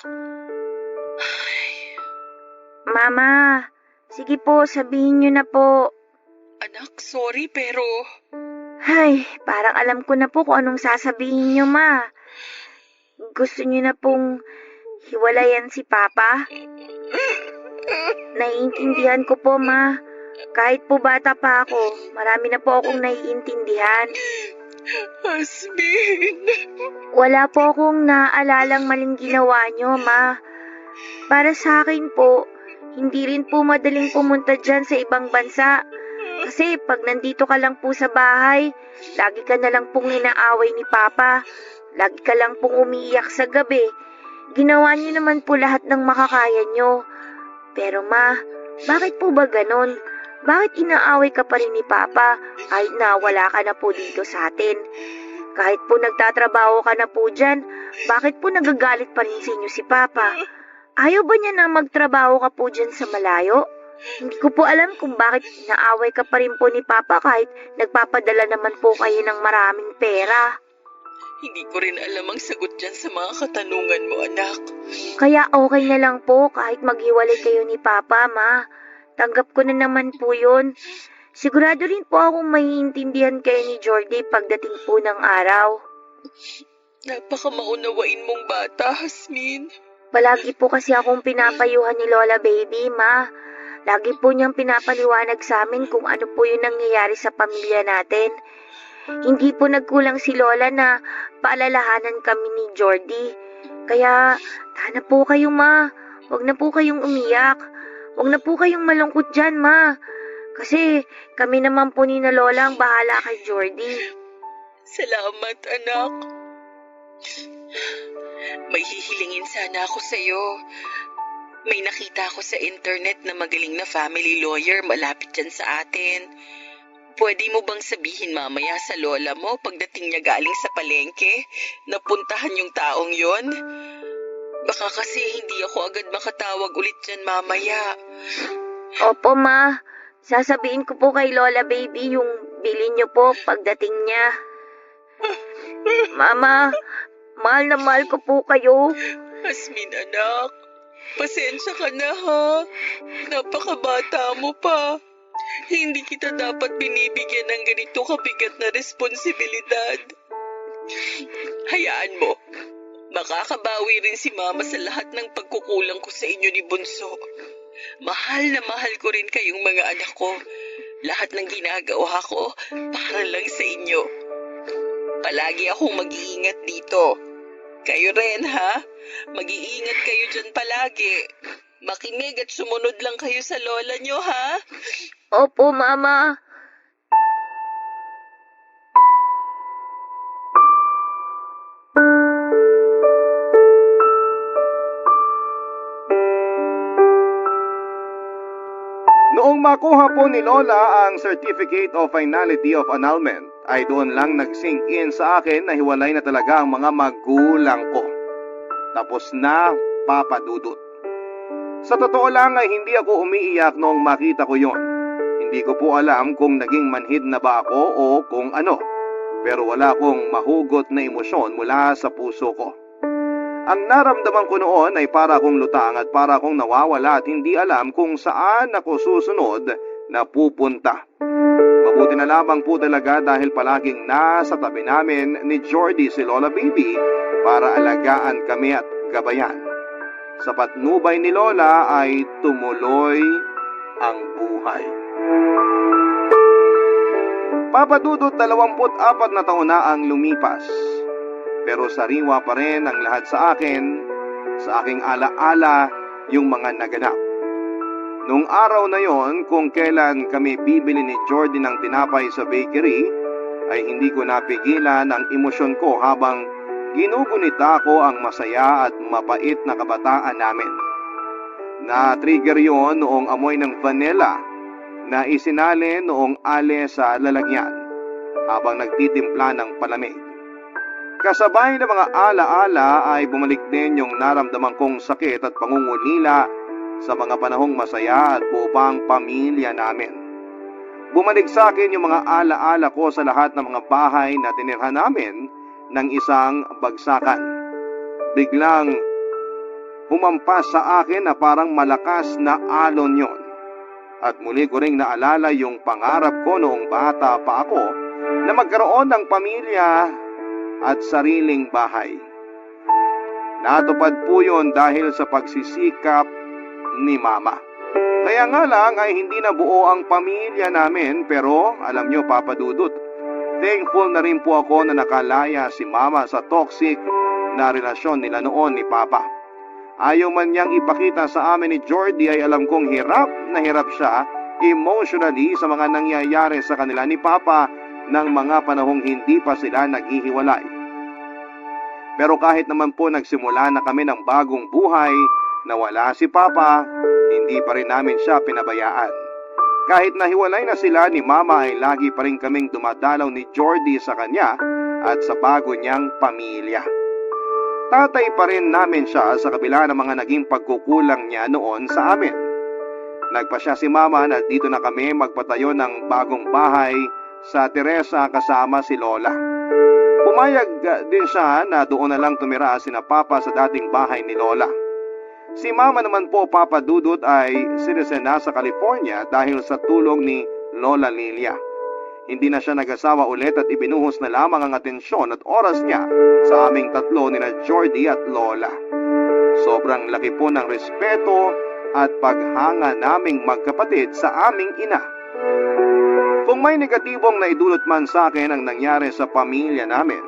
Speaker 4: Mama, sige po, sabihin niyo na po.
Speaker 6: anak, sorry pero...
Speaker 4: Ay, parang alam ko na po kung anong sasabihin niyo, Ma. Gusto niyo na pong hiwalayan si Papa? Naiintindihan ko po, Ma. Kahit po bata pa ako, marami na po akong naiintindihan.
Speaker 6: Hasmin,
Speaker 4: Wala po akong naalalang maling ginawa niyo, Ma. Para sa akin po, hindi rin po madaling pumunta dyan sa ibang bansa. Kasi pag nandito ka lang po sa bahay, lagi ka na lang pong inaaway ni Papa. Lagi ka lang pong umiiyak sa gabi. Ginawa niyo naman po lahat ng makakaya niyo. Pero Ma, bakit po ba ganon? Bakit inaaway ka pa rin ni Papa kahit na wala ka na po dito sa atin? Kahit po nagtatrabaho ka na po dyan, bakit po nagagalit pa rin sa inyo si Papa? Ayaw ba niya na magtrabaho ka po dyan sa malayo? Hindi ko po alam kung bakit naaway ka pa rin po ni Papa kahit nagpapadala naman po kayo ng maraming pera.
Speaker 8: Hindi ko rin alam ang sagot dyan sa mga katanungan mo, anak.
Speaker 4: Kaya okay na lang po kahit maghiwalay kayo ni Papa, Ma. Tanggap ko na naman po yun. Sigurado rin po akong maiintindihan kayo ni Jordy pagdating po ng araw.
Speaker 8: Napaka maunawain mong bata, Hasmin.
Speaker 4: Palagi po kasi akong pinapayuhan ni Lola Baby, Ma. Lagi po niyang pinapaliwanag sa amin kung ano po yung nangyayari sa pamilya natin. Hindi po nagkulang si Lola na paalalahanan kami ni Jordy. Kaya, tana po kayo, Ma. Huwag na po kayong umiyak. Huwag na po kayong malungkot dyan, Ma. Kasi kami naman po ni na Lola ang bahala kay Jordy.
Speaker 8: Salamat, anak. May hihilingin sana ako sa'yo. May nakita ako sa internet na magaling na family lawyer malapit dyan sa atin. Pwede mo bang sabihin mamaya sa lola mo pagdating niya galing sa palengke na puntahan yung taong yon? Baka kasi hindi ako agad makatawag ulit dyan mamaya.
Speaker 4: Opo, Ma. Sasabihin ko po kay Lola Baby yung bilin niyo po pagdating niya. Mama, mahal na mahal ko po kayo.
Speaker 8: Hasmin, anak. Pasensya ka na, ha? Napakabata mo pa. Hindi kita dapat binibigyan ng ganito kabigat na responsibilidad. Hayaan mo. Makakabawi rin si Mama sa lahat ng pagkukulang ko sa inyo ni Bunso. Mahal na mahal ko rin kayong mga anak ko. Lahat ng ginagawa ko para lang sa inyo. Palagi akong mag-iingat dito. Kayo rin, ha? Mag-iingat kayo dyan palagi. Makinig at sumunod lang kayo sa lola nyo, ha?
Speaker 4: Opo, Mama.
Speaker 1: Noong makuha po ni Lola ang Certificate of Finality of Annulment, ay doon lang nag-sink in sa akin na hiwalay na talaga ang mga magulang ko. Tapos na, Papa Dudut. Sa totoo lang ay hindi ako umiiyak noong makita ko yon. Hindi ko po alam kung naging manhid na ba ako o kung ano. Pero wala akong mahugot na emosyon mula sa puso ko. Ang naramdaman ko noon ay para akong lutang at para akong nawawala at hindi alam kung saan ako susunod na pupunta. Mabuti na lamang po talaga dahil palaging nasa tabi namin ni Jordy si Lola Baby para alagaan kami at gabayan. Sa patnubay ni Lola ay tumuloy ang buhay. Papa Dudut, 24 na taon na ang lumipas. Pero sariwa pa rin ang lahat sa akin, sa aking alaala yung mga naganap. Nung araw na yon, kung kailan kami bibili ni Jordy ng tinapay sa bakery, ay hindi ko napigilan ang emosyon ko habang ginugunita ko ang masaya at mapait na kabataan namin. Na-trigger yon noong amoy ng vanilla na isinali noong ale sa lalagyan habang nagtitimpla ng palamig. Kasabay ng mga alaala ay bumalik din yung naramdaman kong sakit at pangungulila sa mga panahong masaya at buo pang pamilya namin. Bumalik sa akin yung mga alaala ko sa lahat ng mga bahay na tinirhan namin ng isang bagsakan. Biglang humampas sa akin na parang malakas na alon yon. At muli ko ring naalala yung pangarap ko noong bata pa ako na magkaroon ng pamilya at sariling bahay. Natupad po yun dahil sa pagsisikap ni Mama. Kaya nga lang ay hindi na buo ang pamilya namin, pero alam nyo, Papa Dudut, thankful na rin po ako na nakalaya si Mama sa toxic na relasyon nila noon ni Papa. Ayaw man niyang ipakita sa amin ni Jordy ay alam kong hirap na hirap siya emotionally sa mga nangyayari sa kanila ni Papa ng mga panahong hindi pa sila naghihiwalay. Pero kahit naman po nagsimula na kami ng bagong buhay na wala si Papa, hindi pa rin namin siya pinabayaan. Kahit nahiwalay na sila ni Mama ay lagi pa rin kaming dumadalaw ni Jordy sa kanya at sa bago niyang pamilya. Tatay pa rin namin siya sa kabila ng mga naging pagkukulang niya noon sa amin. Nagpasya si Mama na dito na kami magpatayo ng bagong bahay sa Teresa kasama si Lola. Pumayag din siya na doon na lang tumira sina Papa sa dating bahay ni Lola. Si Mama naman po, Papa Dudut, ay citizen na sa California dahil sa tulong ni Lola Lilia. Hindi na siya nag-asawa ulit at ibinuhos na lamang ang atensyon at oras niya sa aming tatlo nina Jordy at Lola. Sobrang laki po ng respeto at paghanga naming magkapatid sa aming ina. Kung may negatibong naidulot man sa akin ang nangyari sa pamilya namin,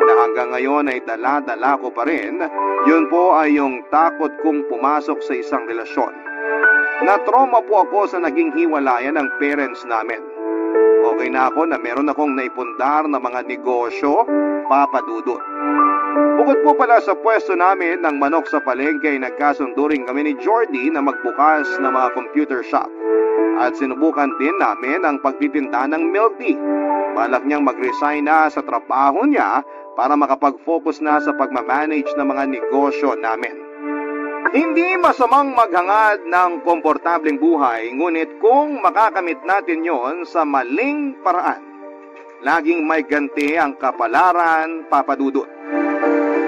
Speaker 1: na hanggang ngayon ay dala-dala ko pa rin, yun po ay yung takot kong pumasok sa isang relasyon. Na-trauma po ako sa naging hiwalayan ng parents namin. Okay na ako na meron akong naipundar na mga negosyo, Papa Dudut. Bukod po pala sa pwesto namin ng manok sa palengke ay nagkasundo rin kami ni Jordy na magbukas ng mga computer shop. At sinubukan din namin ang pagtitinda ng milk tea. Balak niyang mag-resign na sa trabaho niya para makapag-focus na sa pagmamanage ng mga negosyo namin. Hindi masamang maghangad ng komportableng buhay, ngunit kung makakamit natin yon sa maling paraan, laging may ganti ang kapalaran, Papa Dudut.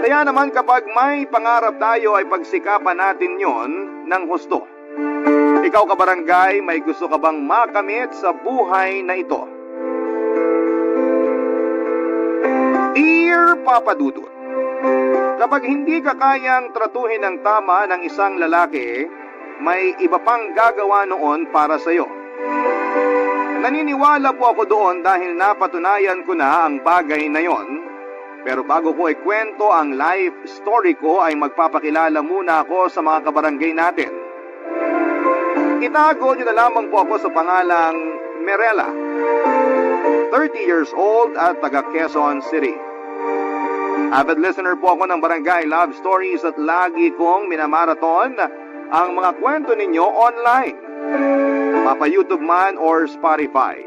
Speaker 1: Kaya naman kapag may pangarap tayo ay pagsikapan natin yon ng husto. Ikaw kabarangay, may gusto ka bang makamit sa buhay na ito? Dear Papa Dudut, kapag hindi ka kayang tratuhin ng tama ng isang lalaki, may iba pang gagawa noon para sa iyo. Naniniwala po ako doon dahil napatunayan ko na ang bagay na yon. Pero bago ko ikwento ang life story ko ay magpapakilala muna ako sa mga kabarangay natin. Itago niyo na lamang po ako sa pangalang Merela, 30 years old at taga Quezon City. Avid listener po ako ng Barangay Love Stories at lagi kong minamarathon ang mga kwento ninyo online, mapa YouTube man or Spotify.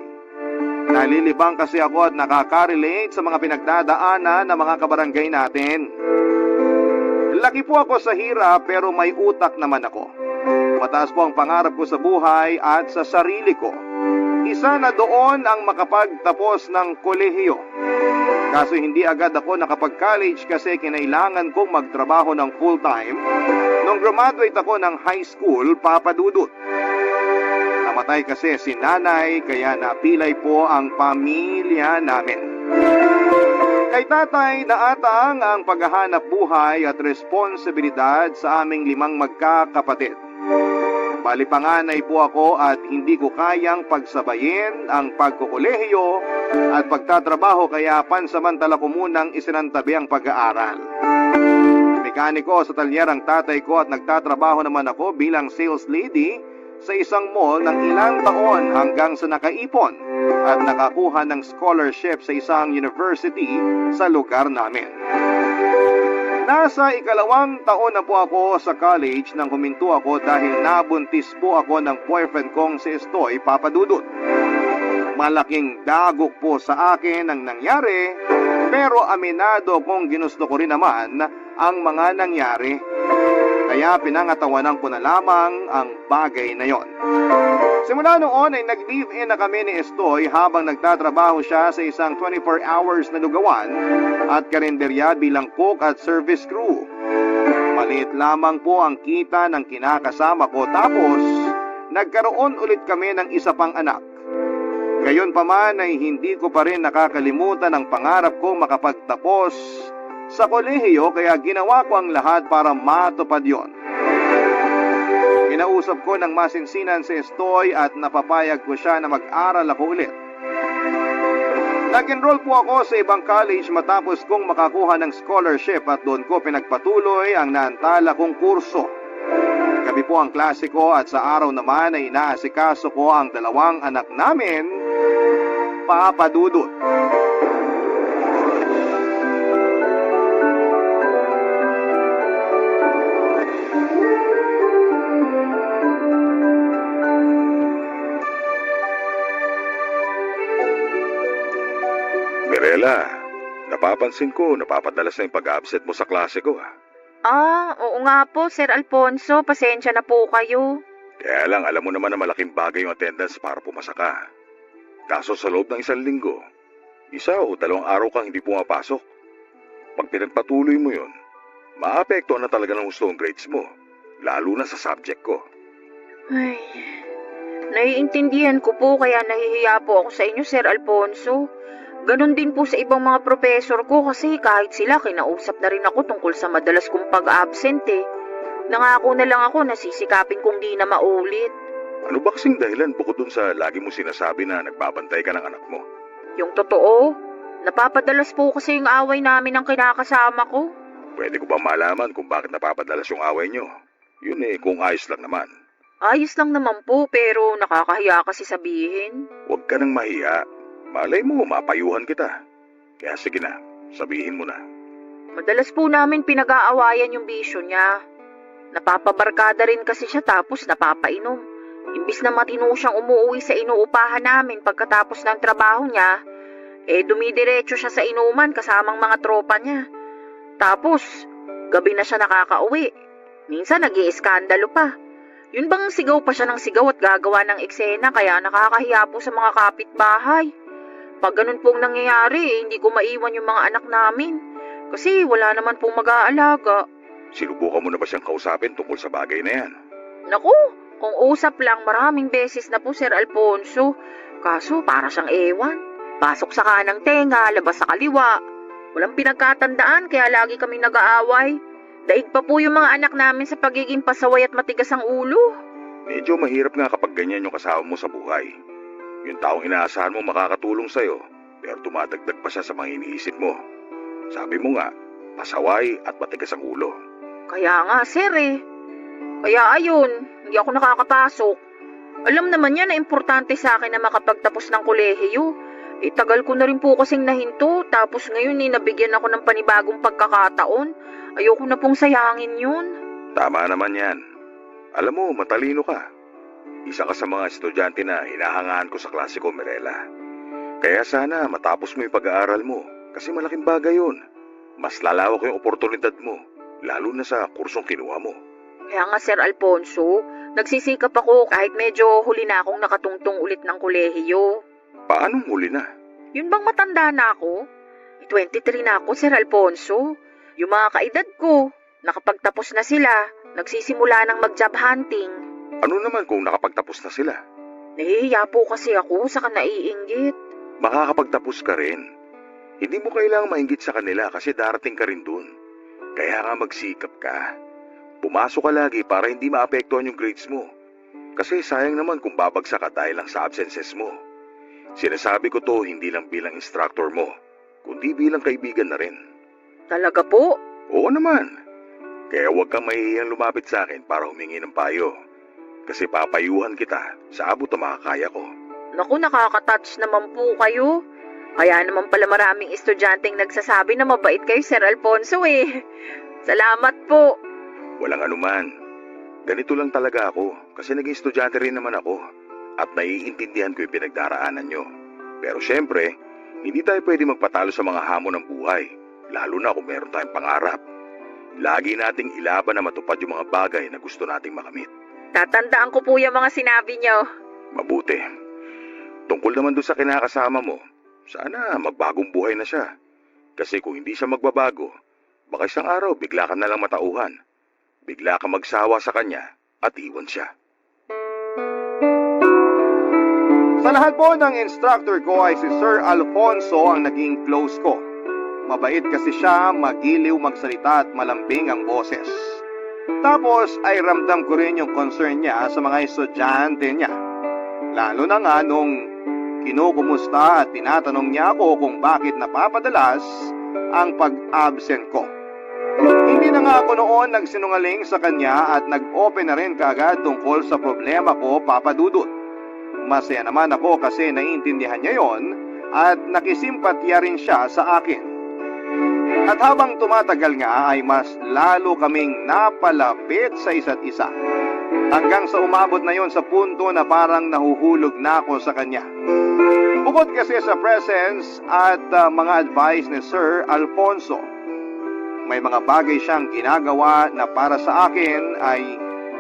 Speaker 1: Nalilibang kasi ako at nakaka-relate sa mga pinagdadaanan ng mga kabarangay natin. Laki po ako sa hirap pero may utak naman ako. Mataas po ang pangarap ko sa buhay at sa sarili ko. Isa na doon ang makapagtapos ng kolehiyo. Kaso hindi agad ako nakapag-college kasi kinailangan kong magtrabaho ng full-time nung graduate ako ng high school, Papa Dudut. Namatay kasi si nanay kaya napilay po ang pamilya namin. Kay tatay naatang ang paghahanap buhay at responsibilidad sa aming 5 magkakapatid. Bali panganay po ako at hindi ko kayang pagsabayin ang pagkukolehiyo at pagtatrabaho kaya pansamantala ko munang isinantabi ang pag-aaral. Mekaniko sa talyer ang tatay ko at nagtatrabaho naman ako bilang sales lady sa isang mall ng ilang taon hanggang sa nakaipon at nakakuha ng scholarship sa isang university sa lugar namin. Nasa 2 taon na po ako sa college nang huminto ako dahil nabuntis po ako ng boyfriend kong si Estoy, Papa Dudut. Malaking dagok po sa akin ang nangyari, pero aminado kong ginusto ko rin naman ang mga nangyari. Kaya pinangatawanan ko na lamang ang bagay na yon. Simula noon ay nag-live-in na kami ni Estoy habang nagtatrabaho siya sa isang 24 hours na lugawan at karinderya bilang cook at service crew. Maliit lamang po ang kita ng kinakasama ko tapos nagkaroon ulit kami ng isa pang anak. Gayon pa man ay hindi ko pa rin nakakalimutan ang pangarap kong makapagtapos sa kolehiyo kaya ginawa ko ang lahat para matupad yon. Kinausap ko ng masinsinan si Estoy at napapayag ko siya na mag-aral ako ulit. Nag-enroll po ako sa ibang college matapos kong makakuha ng scholarship at doon ko pinagpatuloy ang naantala kong kurso. Gabi po ang klase ko at sa araw naman ay inaasikaso ko ang 2 anak namin, Papa Dudut.
Speaker 7: Mirela, napapansin ko, napapadalas na yung pag-absent mo sa klase ko.
Speaker 3: Oo nga po, Sir Alfonso. Pasensya na po kayo.
Speaker 7: Kaya lang, alam mo naman na malaking bagay yung attendance para pumasa ka. Kaso sa loob ng 1 linggo, 1 o 2 araw kang hindi pumapasok. Pag pinagpatuloy mo yun, maapektuhan na talaga ng gusto ang grades mo, lalo na sa subject ko.
Speaker 3: Ay, naiintindihan ko po kaya nahihiya po ako sa inyo, Sir Alfonso. Ganon din po sa ibang mga professor ko kasi kahit sila kinausap na rin ako tungkol sa madalas kong pag-absent eh. Nangako na lang ako na sisikapin kong di na maulit.
Speaker 7: Ano ba kasing dahilan bukod dun sa lagi mo sinasabi na nagbabantay ka ng anak mo?
Speaker 3: Yung totoo, napapadalas po kasi yung away namin ng kinakasama ko.
Speaker 7: Pwede ko ba malaman kung bakit napapadalas yung away nyo? Yun kung ayos lang naman.
Speaker 3: Ayos lang naman po pero nakakahiya kasi sabihin.
Speaker 7: Huwag ka nang mahiya. Malay mo, mapayuhan kita. Kaya sige na, sabihin mo na.
Speaker 3: Madalas po namin pinag-aawayan yung bisyo niya. Napapabarkada rin kasi siya tapos napapainom. Imbis na matino siyang umuwi sa inuupahan namin pagkatapos ng trabaho niya, dumidiretso siya sa inuman kasamang mga tropa niya. Tapos, gabi na siya nakakauwi. Minsan nag-iiskandalo pa. Yun bang sigaw pa siya ng sigaw at gagawa ng eksena kaya nakakahiya po sa mga kapitbahay. Pag ganun pong nangyayari, hindi ko maiwan yung mga anak namin. Kasi wala naman pong mag-aalaga.
Speaker 7: Sinubukan mo na ba siyang kausapin tungkol sa bagay na yan?
Speaker 3: Naku, kung usap lang maraming beses na po Sir Alfonso. Kaso para siyang ewan. Pasok sa kanang tenga, labas sa kaliwa. Walang pinagkatandaan kaya lagi kaming nag-aaway. Daig pa po yung mga anak namin sa pagiging pasaway at matigas ang ulo.
Speaker 7: Medyo mahirap nga kapag ganyan yung kasama mo sa buhay. Yung taong inaasahan mo makakatulong sa'yo, pero tumadagdag pa siya sa mga iniisip mo. Sabi mo nga, pasaway at matigas ang ulo.
Speaker 3: Kaya nga, sir Kaya ayun, hindi ako nakakapasok. Alam naman niya na importante sa akin na makapagtapos ng kolehiyo. Tagal ko na rin po kasing nahinto, tapos ngayon nabigyan ako ng panibagong pagkakataon. Ayoko na pong sayangin yun.
Speaker 7: Tama naman yan. Alam mo, matalino ka. Isa ka sa mga estudyante na hinahangaan ko sa klase ko, Mirela. Kaya sana matapos mo yung pag-aaral mo, kasi malaking bagay yun. Mas lalawak yung oportunidad mo, lalo na sa kursong kinuha mo.
Speaker 3: Kaya nga, Sir Alfonso, nagsisikap ako kahit medyo huli na akong nakatungtong ulit ng kolehiyo.
Speaker 7: Paanong huli na?
Speaker 3: Yun bang matanda na ako? 23 na ako, Sir Alfonso. Yung mga kaedad ko, nakapagtapos na sila, nagsisimula ng mag-job hunting.
Speaker 7: Ano naman kung nakapagtapos na sila?
Speaker 3: Nahihiya po kasi ako, saka naiinggit.
Speaker 7: Makakapagtapos ka rin. Hindi mo kailangang mainggit sa kanila kasi darating ka rin dun. Kaya nga magsikap ka. Pumasok ka lagi para hindi maapektuhan yung grades mo. Kasi sayang naman kung babagsak ka dahil lang sa absences mo. Sinasabi ko to hindi lang bilang instructor mo, kundi bilang kaibigan na rin.
Speaker 3: Talaga po?
Speaker 7: Oo naman. Kaya huwag kang mahihiyang lumapit sa akin para humingi ng payo. Kasi papayuhan kita sa abot na makakaya ko.
Speaker 3: Naku, nakaka-touch naman po kayo. Kaya naman pala maraming estudyanteng nagsasabi na mabait kayo, Sir Alfonso Salamat po.
Speaker 7: Walang anuman. Ganito lang talaga ako kasi naging estudyante rin naman ako at naiintindihan ko yung pinagdaraanan nyo. Pero syempre, hindi tayo pwede magpatalo sa mga hamon ng buhay, lalo na kung meron tayong pangarap. Lagi nating ilaban na matupad yung mga bagay na gusto nating makamit.
Speaker 3: Tatandaan ko po yung mga sinabi nyo.
Speaker 7: Mabuti. Tungkol naman doon sa kinakasama mo, sana magbagong buhay na siya. Kasi kung hindi siya magbabago, baka isang araw bigla ka na lang matauhan. Bigla ka magsawa sa kanya at iwan siya.
Speaker 1: Sa lahat po ng instructor ko ay si Sir Alfonso ang naging close ko. Mabait kasi siya, magiliw magsalita at malambing ang boses. Tapos ay ramdam ko rin yung concern niya sa mga estudyante niya. Lalo na nga nung kinukumusta at tinatanong niya ako kung bakit napapadalas ang pag-absent ko. Hindi na nga ako noon nagsinungaling sa kanya at nag-open na rin kaagad tungkol sa problema ko, Papa Dudut. Masaya naman ako kasi naiintindihan niya yon at nakisimpatya rin siya sa akin. At habang tumatagal nga ay mas lalo kaming napalapit sa isa't isa. Hanggang sa umabot na yon sa punto na parang nahuhulog na ako sa kanya. Bukod kasi sa presence at mga advice ni Sir Alfonso, may mga bagay siyang ginagawa na para sa akin ay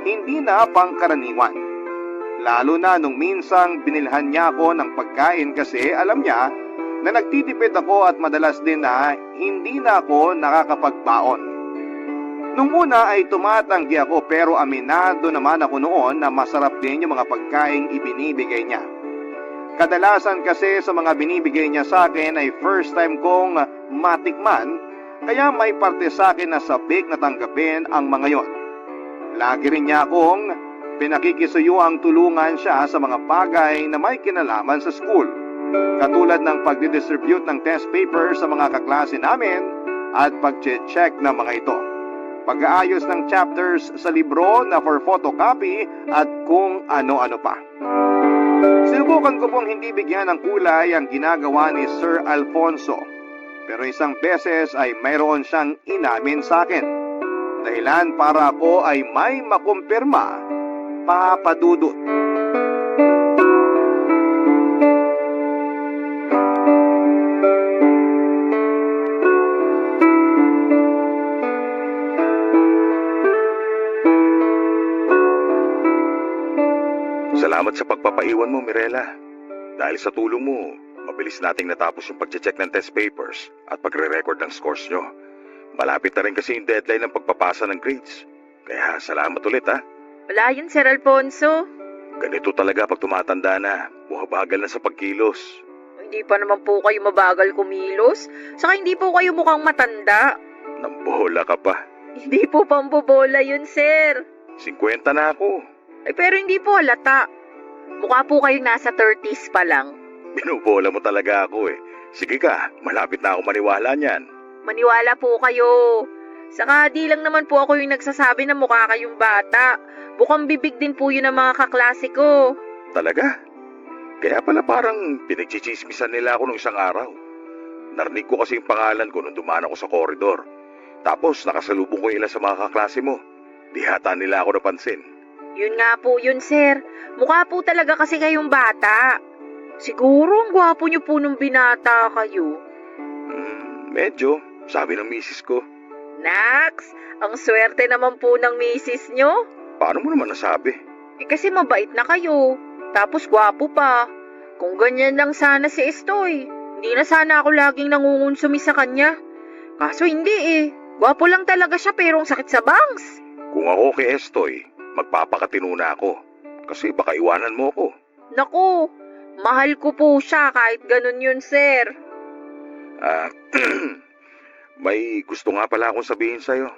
Speaker 1: hindi na pangkaraniwan. Lalo na nung minsang binilhan niya ako ng pagkain kasi alam niya na nagtitipid ako at madalas din na hindi na ako nakakapagbaon. Nung una ay tumatanggi ako pero aminado naman ako noon na masarap din yung mga pagkaing ibinibigay niya. Kadalasan kasi sa mga binibigay niya sa akin ay first time kong matikman, kaya may parte sa akin na sabik na tanggapin ang mga yon. Lagi rin niya akong pinakikisuyuang tulungan siya sa mga bagay na may kinalaman sa school, katulad ng pagdidistribute ng test paper sa mga kaklase namin at pag-check ng mga ito, pag-aayos ng chapters sa libro na for photocopy at kung ano-ano pa. Sinubukan ko pong hindi bigyan ng kulay ang ginagawa ni Sir Alfonso, pero isang beses ay mayroon siyang inamin sa akin. Dahilan para ako ay may makumpirma, Papa Dudut.
Speaker 7: Salamat sa pagpapaiwan mo, Mirela. Dahil sa tulong mo, mabilis nating natapos yung pag-check ng test papers at pagre-record ng scores nyo. Malapit na rin kasi yung deadline ng pagpapasa ng grades. Kaya salamat ulit, ha.
Speaker 3: Wala yun, Sir Alfonso.
Speaker 7: Ganito talaga pag tumatanda na, buhabagal na sa pagkilos.
Speaker 3: Hindi pa naman po kayo mabagal kumilos. Saka hindi po kayo mukhang matanda.
Speaker 7: Nambola ka pa.
Speaker 3: Hindi po pambobola yun, Sir.
Speaker 7: 50 na ako.
Speaker 3: Ay, pero hindi po halata. Mukha po kayong nasa 30s pa lang.
Speaker 7: Binubola mo talaga ako eh. Sige ka, malapit na ako maniwala niyan.
Speaker 3: Maniwala po kayo. Saka di lang naman po ako yung nagsasabi na mukha kayong bata. Bukang bibig din po yun ng mga kaklase ko.
Speaker 7: Talaga? Kaya pala parang pinagchichismisan nila ako nung isang araw. Narinig ko kasi yung pangalan ko nung dumaan ako sa koridor. Tapos nakasalubong ko ilan sa mga kaklase mo. Di hata nila ako napansin.
Speaker 3: Yun nga po yun, Sir. Mukha po talaga kasi kayong bata. Siguro ang gwapo niyo po nung binata kayo.
Speaker 7: Medyo, sabi ng misis ko.
Speaker 3: Nax, ang swerte naman po ng misis nyo.
Speaker 7: Paano mo naman nasabi?
Speaker 3: Eh kasi mabait na kayo. Tapos gwapo pa. Kung ganyan lang sana si Estoy, hindi na sana ako laging nangungunsumi sa kanya. Kaso hindi eh. Gwapo lang talaga siya pero ang sakit sa bangs.
Speaker 7: Kung ako kay Estoy, magpapakatino na ako. Kasi baka iwanan mo ako.
Speaker 3: Naku, mahal ko po siya kahit ganun yun, Sir.
Speaker 7: May gusto nga pala akong sabihin sa'yo.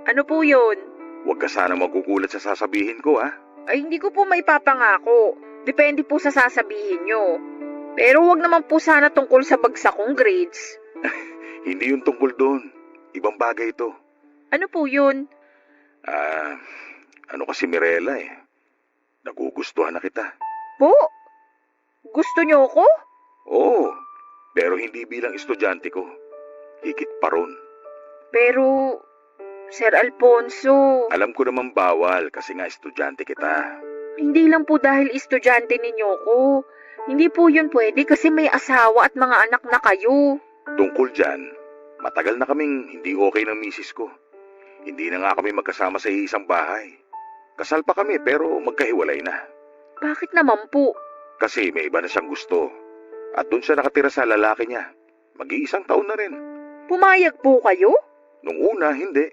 Speaker 3: Ano po yun?
Speaker 7: Huwag ka sana magugulat sa sasabihin ko, ha?
Speaker 3: Ay hindi ko po maipapangako. Depende po sa sasabihin nyo. Pero wag naman po sana tungkol sa bagsak kong grades.
Speaker 7: Hindi yung tungkol doon. Ibang bagay ito.
Speaker 3: Ano po yun?
Speaker 7: Ano kasi Mirela eh. Nagugustuhan na kita.
Speaker 3: Po? Gusto nyo ko?
Speaker 7: Oo, pero hindi bilang estudyante ko. Higit pa ron.
Speaker 3: Pero, Sir Alfonso,
Speaker 7: Alam ko naman bawal kasi nga estudyante kita.
Speaker 3: hindi lang po dahil estudyante ninyo ko. Hindi po yun pwede kasi may asawa at mga anak na kayo.
Speaker 7: Tungkol dyan, matagal na kaming hindi okay ng misis ko. Hindi na nga kami magkasama sa isang bahay. Kasal pa kami pero magkahiwalay na.
Speaker 3: Bakit naman po?
Speaker 7: Kasi may iba na siyang gusto. At doon siya nakatira sa lalaki niya. Mag-iisang taon na rin.
Speaker 3: Pumayag po kayo?
Speaker 7: Nung una, hindi.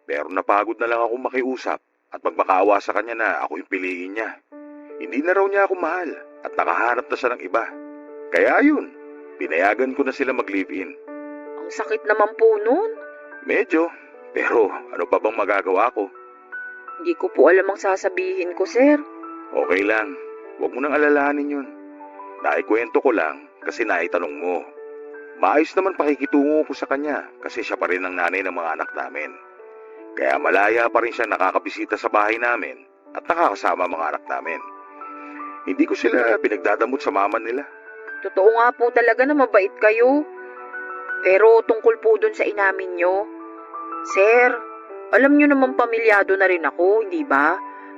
Speaker 7: Pero napagod na lang ako makiusap at magmakaawa sa kanya na ako yung piliin niya. Hindi na raw niya ako mahal at nakahanap na siya ng iba. Kaya ayun, pinayagan ko na sila mag-live-in.
Speaker 3: Ang sakit naman po nun.
Speaker 7: Medyo, pero ano pa bang magagawa ko?
Speaker 3: Hindi ko po alam ang sasabihin ko, Sir.
Speaker 7: Okay lang, huwag mo nang alalahanin yun. Naikwento ko lang kasi naitanong mo. Maayos naman pakikitungo ko sa kanya kasi siya pa rin ang nanay ng mga anak namin. Kaya malaya pa rin siya nakakabisita sa bahay namin at nakakasama ang mga anak namin. Hindi ko sila pinagdadamot sa mama nila.
Speaker 3: Totoo nga po talaga na mabait kayo. Pero tungkol po dun sa inamin nyo, Sir, alam nyo naman pamilyado na rin ako, hindi ba?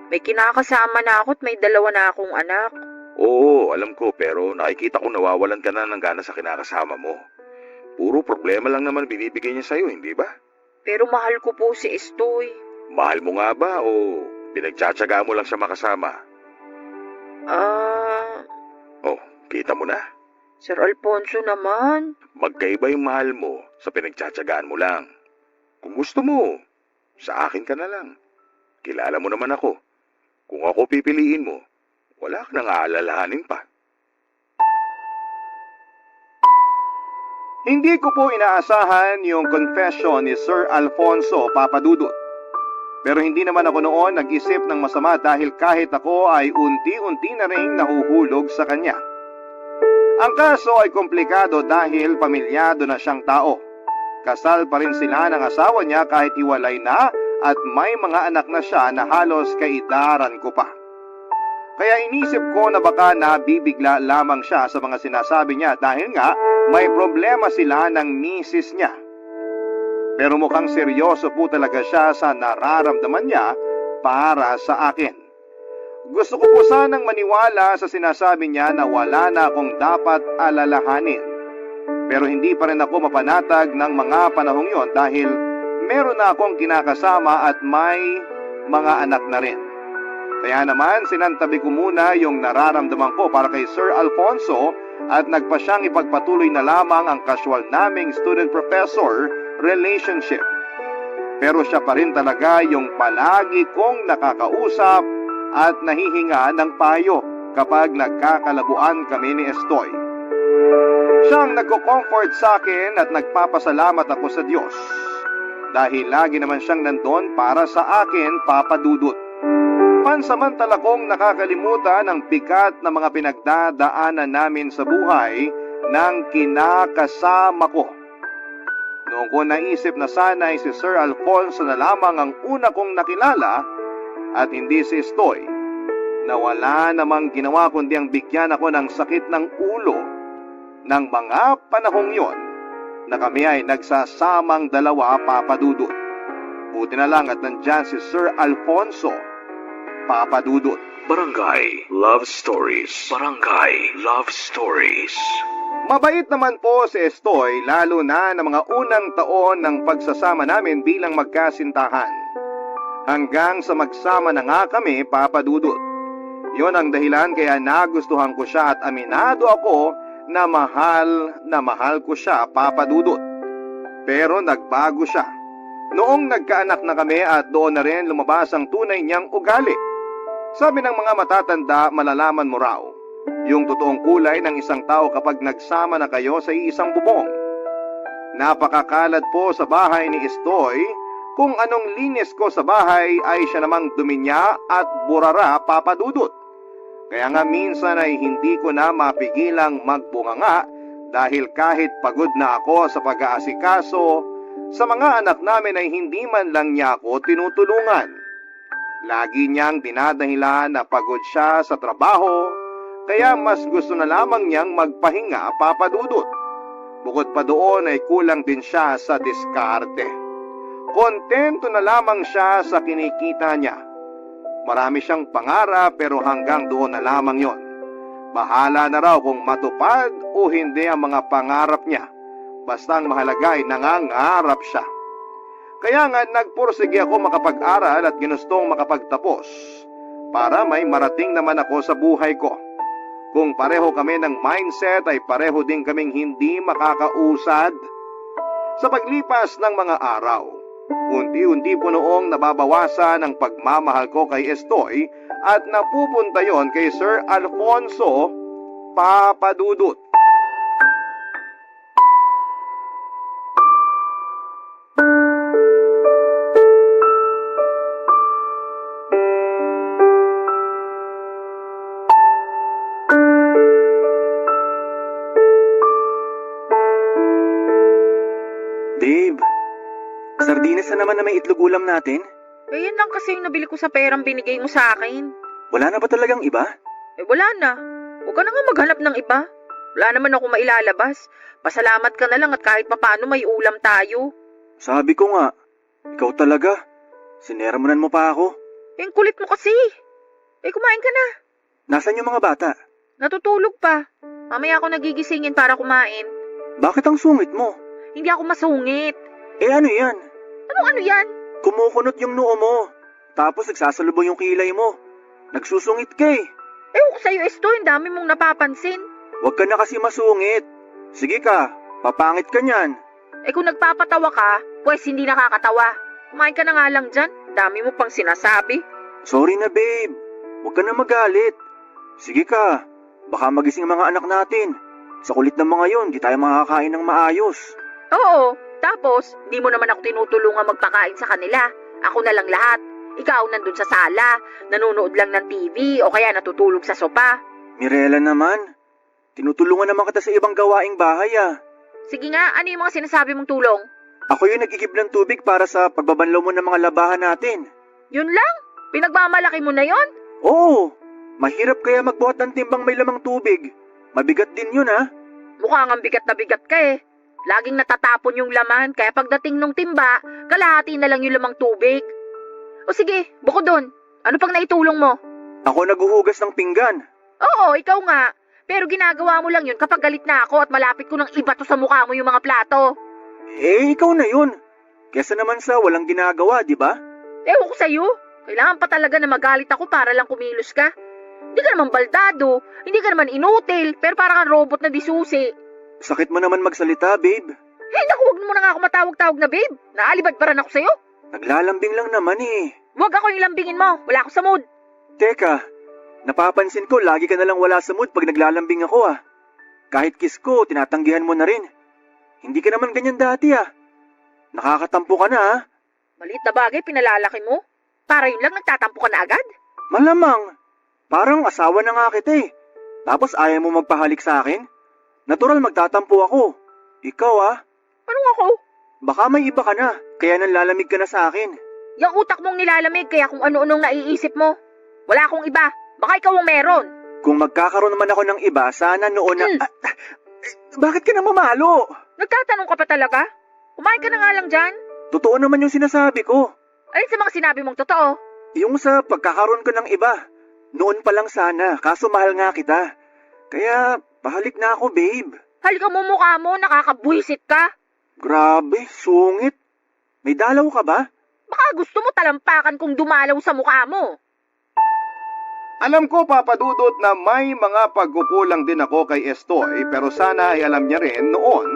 Speaker 3: May kinakasama na ako at may 2 na akong anak.
Speaker 7: Oo, alam ko pero nakikita ko nawawalan ka na ng gana sa kinakasama mo. Puro problema lang naman binibigay niya sa'yo, hindi ba?
Speaker 3: Pero mahal ko po si Estoy.
Speaker 7: Mahal mo nga ba o pinagtsatsaga mo lang siya makasama? Oh, kita mo na.
Speaker 3: Sir Alfonso naman.
Speaker 7: Magkaiba yung mahal mo sa pinagtsatsagaan mo lang. Kung gusto mo, sa akin ka na lang. Kilala mo naman ako. Kung ako pipiliin mo, wala ka nang aalalahanin pa.
Speaker 1: Hindi ko po inaasahan yung confession ni Sir Alfonso, Papa Dudut. Pero hindi naman ako noon nag-isip ng masama dahil kahit ako ay unti-unti na rin nahuhulog sa kanya. Ang kaso ay komplikado dahil pamilyado na siyang tao. Kasal pa rin sila ng asawa niya kahit hiwalay na at may mga anak na siya na halos kaidaran ko pa. Kaya inisip ko na baka nabibigla lamang siya sa mga sinasabi niya dahil nga may problema sila ng misis niya. Pero mukhang seryoso po talaga siya sa nararamdaman niya para sa akin. Gusto ko po sanang maniwala sa sinasabi niya na wala na akong dapat alalahanin. Pero hindi pa rin ako mapanatag ng mga panahong yon dahil meron na akong kinakasama at may mga anak na rin. Kaya naman sinantabi ko muna yung nararamdaman ko para kay Sir Alfonso at nagpa siyang ipagpatuloy na lamang ang casual naming student-professor relationship. Pero siya pa rin talaga yung palagi kong nakakausap at nahihinga ng payo kapag nagkakalabuan kami ni Estoy. Siyang nagko-comfort sa akin at nagpapasalamat ako sa Diyos dahil lagi naman siyang nandun para sa akin, Papa Dudut. Pansamantala kong nakakalimutan ang bigat na mga pinagdadaanan namin sa buhay ng kinakasama ko. Noong ko naisip na sana ay si Sir Alfonso na lamang ang una kong nakilala at hindi si Estoy, na wala namang ginawa kundi ang bigyan ako ng sakit ng ulo ng mga panahong yon na kami ay nagsasamang dalawa, Papa Dudut. Buti na lang at nandyan si Sir Alfonso, Papa Dudut.
Speaker 5: Barangay Love Stories. Barangay Love Stories.
Speaker 1: Mabait naman po si Estoy lalo na ng mga unang taon ng pagsasama namin bilang magkasintahan. Hanggang sa magsama na nga kami, Papa Dudut. Yon ang dahilan kaya nagustuhan ko siya at aminado ako na mahal ko siya, Papa Dudut. Pero nagbago siya. Noong nagkaanak na kami at doon na rin lumabas ang tunay niyang ugali. Sabi ng mga matatanda, malalaman mo raw yung totoong kulay ng isang tao kapag nagsama na kayo sa isang bubong. Napakakalad po sa bahay ni Estoy. Kung anong linis ko sa bahay ay siya namang duminya at burara, Papa Dudut. Kaya nga minsan ay hindi ko na mapigilang magbunganga dahil kahit pagod na ako sa pag-aasikaso, sa mga anak namin ay hindi man lang niya ako tinutulungan. Lagi niyang dinadahilan na pagod siya sa trabaho, kaya mas gusto na lamang niyang magpahinga, Papa Dudut. Bukod pa doon ay kulang din siya sa diskarte. Kontento na lamang siya sa kinikita niya. Marami siyang pangarap pero hanggang doon na lamang yon. Bahala na raw kung matupad o hindi ang mga pangarap niya. Basta ang mahalaga ay nangangarap siya. Kaya nga nagpursige ako makapag-aral at ginustong makapagtapos para may marating naman ako sa buhay ko. Kung pareho kami ng mindset ay pareho din kaming hindi makakausad. Sa paglipas ng mga araw, unti-unti po noong nababawasan ang pagmamahal ko kay Estoy at napupunta yon kay Sir Alfonso, Papa Dudut.
Speaker 2: Dave, sardinas na naman na may itlog ulam natin?
Speaker 3: Eh, yan lang kasi yung nabili ko sa perang binigay mo sa akin.
Speaker 2: Wala na ba talagang iba?
Speaker 3: Eh, wala na. Huwag ka na nga maghanap ng iba. Wala naman ako mailalabas. Pasalamat ka na lang at kahit papaano may ulam tayo.
Speaker 2: Sabi ko nga, ikaw talaga. Sinermonan mo pa ako.
Speaker 3: Eh, ang kulit mo kasi. Eh, kumain ka na.
Speaker 2: Nasaan yung mga bata?
Speaker 3: Natutulog pa. Mamaya ako nagigisingin para kumain.
Speaker 2: Bakit ang sungit mo?
Speaker 3: Hindi ako masungit.
Speaker 2: Eh ano yan?
Speaker 3: Ano yan?
Speaker 2: Kumukunot yung noo mo. Tapos nagsasalubong yung kilay mo. Nagsusungit ka eh.
Speaker 3: Ewan ko sa'yo, Estoy, ang dami mong napapansin.
Speaker 2: Huwag ka na kasi masungit. Sige ka, papangit ka niyan.
Speaker 3: Eh kung nagpapatawa ka, pues hindi nakakatawa. Kumain ka na nga lang dyan. Dami mo pang sinasabi.
Speaker 2: Sorry na babe, huwag ka na magalit. Sige ka, baka magising ang mga anak natin. Sa kulit ng mga yon, di tayo makakain ng maayos.
Speaker 3: Oo, tapos, di mo naman ako tinutulungan magpakain sa kanila. Ako na lang lahat. Ikaw nandun sa sala, nanonood lang ng TV o kaya natutulog sa sopa.
Speaker 2: Mirela naman, tinutulungan naman kita sa ibang gawaing bahay ah.
Speaker 3: Sige nga, ano yung mga sinasabi mong tulong?
Speaker 2: Ako yung nag-igib ng tubig para sa pagbabanlaw mo ng mga labahan natin.
Speaker 3: Yun lang? Pinagmamalaki mo na yon?
Speaker 2: Oo, mahirap kaya magbuhat ng timbang may lamang tubig. Mabigat din yun ah.
Speaker 3: Mukha nga bigat na bigat ka eh. Laging natatapon yung laman, kaya pagdating nung timba, kalahati na lang yung lamang tubig. O sige, bukod doon, ano pang naitulong mo?
Speaker 2: Ako naguhugas ng pinggan.
Speaker 3: Oo, ikaw nga. Pero ginagawa mo lang yun kapag galit na ako at malapit ko ng ibato sa mukha mo yung mga plato.
Speaker 2: Eh, ikaw na yun. Kesa naman sa walang ginagawa, di ba?
Speaker 3: Ewan ko sa'yo. Kailangan pa talaga na magalit ako para lang kumilos ka. Hindi ka naman baldado, hindi ka naman inutil, pero parang kang robot na disusi.
Speaker 2: Sakit mo naman magsalita, babe.
Speaker 3: Eh, naku, huwag mo na nga ako matawag-tawag na babe. Naalibad pa rin ako sa'yo.
Speaker 2: Naglalambing lang naman eh.
Speaker 3: Huwag ako yung lambingin mo, wala ako sa mood.
Speaker 2: Teka, napapansin ko lagi ka nalang wala sa mood pag naglalambing ako ah. Kahit kiss ko, tinatanggihan mo na rin. Hindi ka naman ganyan dati ah. Nakakatampo ka na ah.
Speaker 3: Maliit na bagay, pinalalaki mo. Para yun lang nagtatampo ka na agad.
Speaker 2: Malamang, parang asawa na nga kita eh. Tapos ayaw mo magpahalik sa akin? Natural magtatampo ako. Ikaw ah,
Speaker 3: Anong ako?
Speaker 2: baka may iba ka na, kaya nanlalamig ka na sa akin.
Speaker 3: Yung utak mong nilalamig kaya kung ano-anong naiisip mo. Wala akong iba, baka ikaw ang meron.
Speaker 2: Kung magkakaroon naman ako ng iba, sana noon na... bakit ka na mamalo?
Speaker 3: Nagtatanong ka pa talaga? Kumain ka na nga lang dyan.
Speaker 2: Totoo naman yung sinasabi ko.
Speaker 3: Alin sa mga sinabi mong totoo?
Speaker 2: Yung sa pagkakaroon ko ng iba. Noon pa lang sana, kaso mahal nga kita. Kaya, pahalik na ako, babe.
Speaker 3: Halika mo mukha mo, nakakabwisit ka.
Speaker 2: Grabe, sungit. May dalaw ka ba?
Speaker 3: Baka gusto mo talampakan kung dumalaw sa mukha mo.
Speaker 1: Alam ko, Papa Dudut, na may mga pagkukulang din ako kay Estoy, pero sana ay alam niya rin noon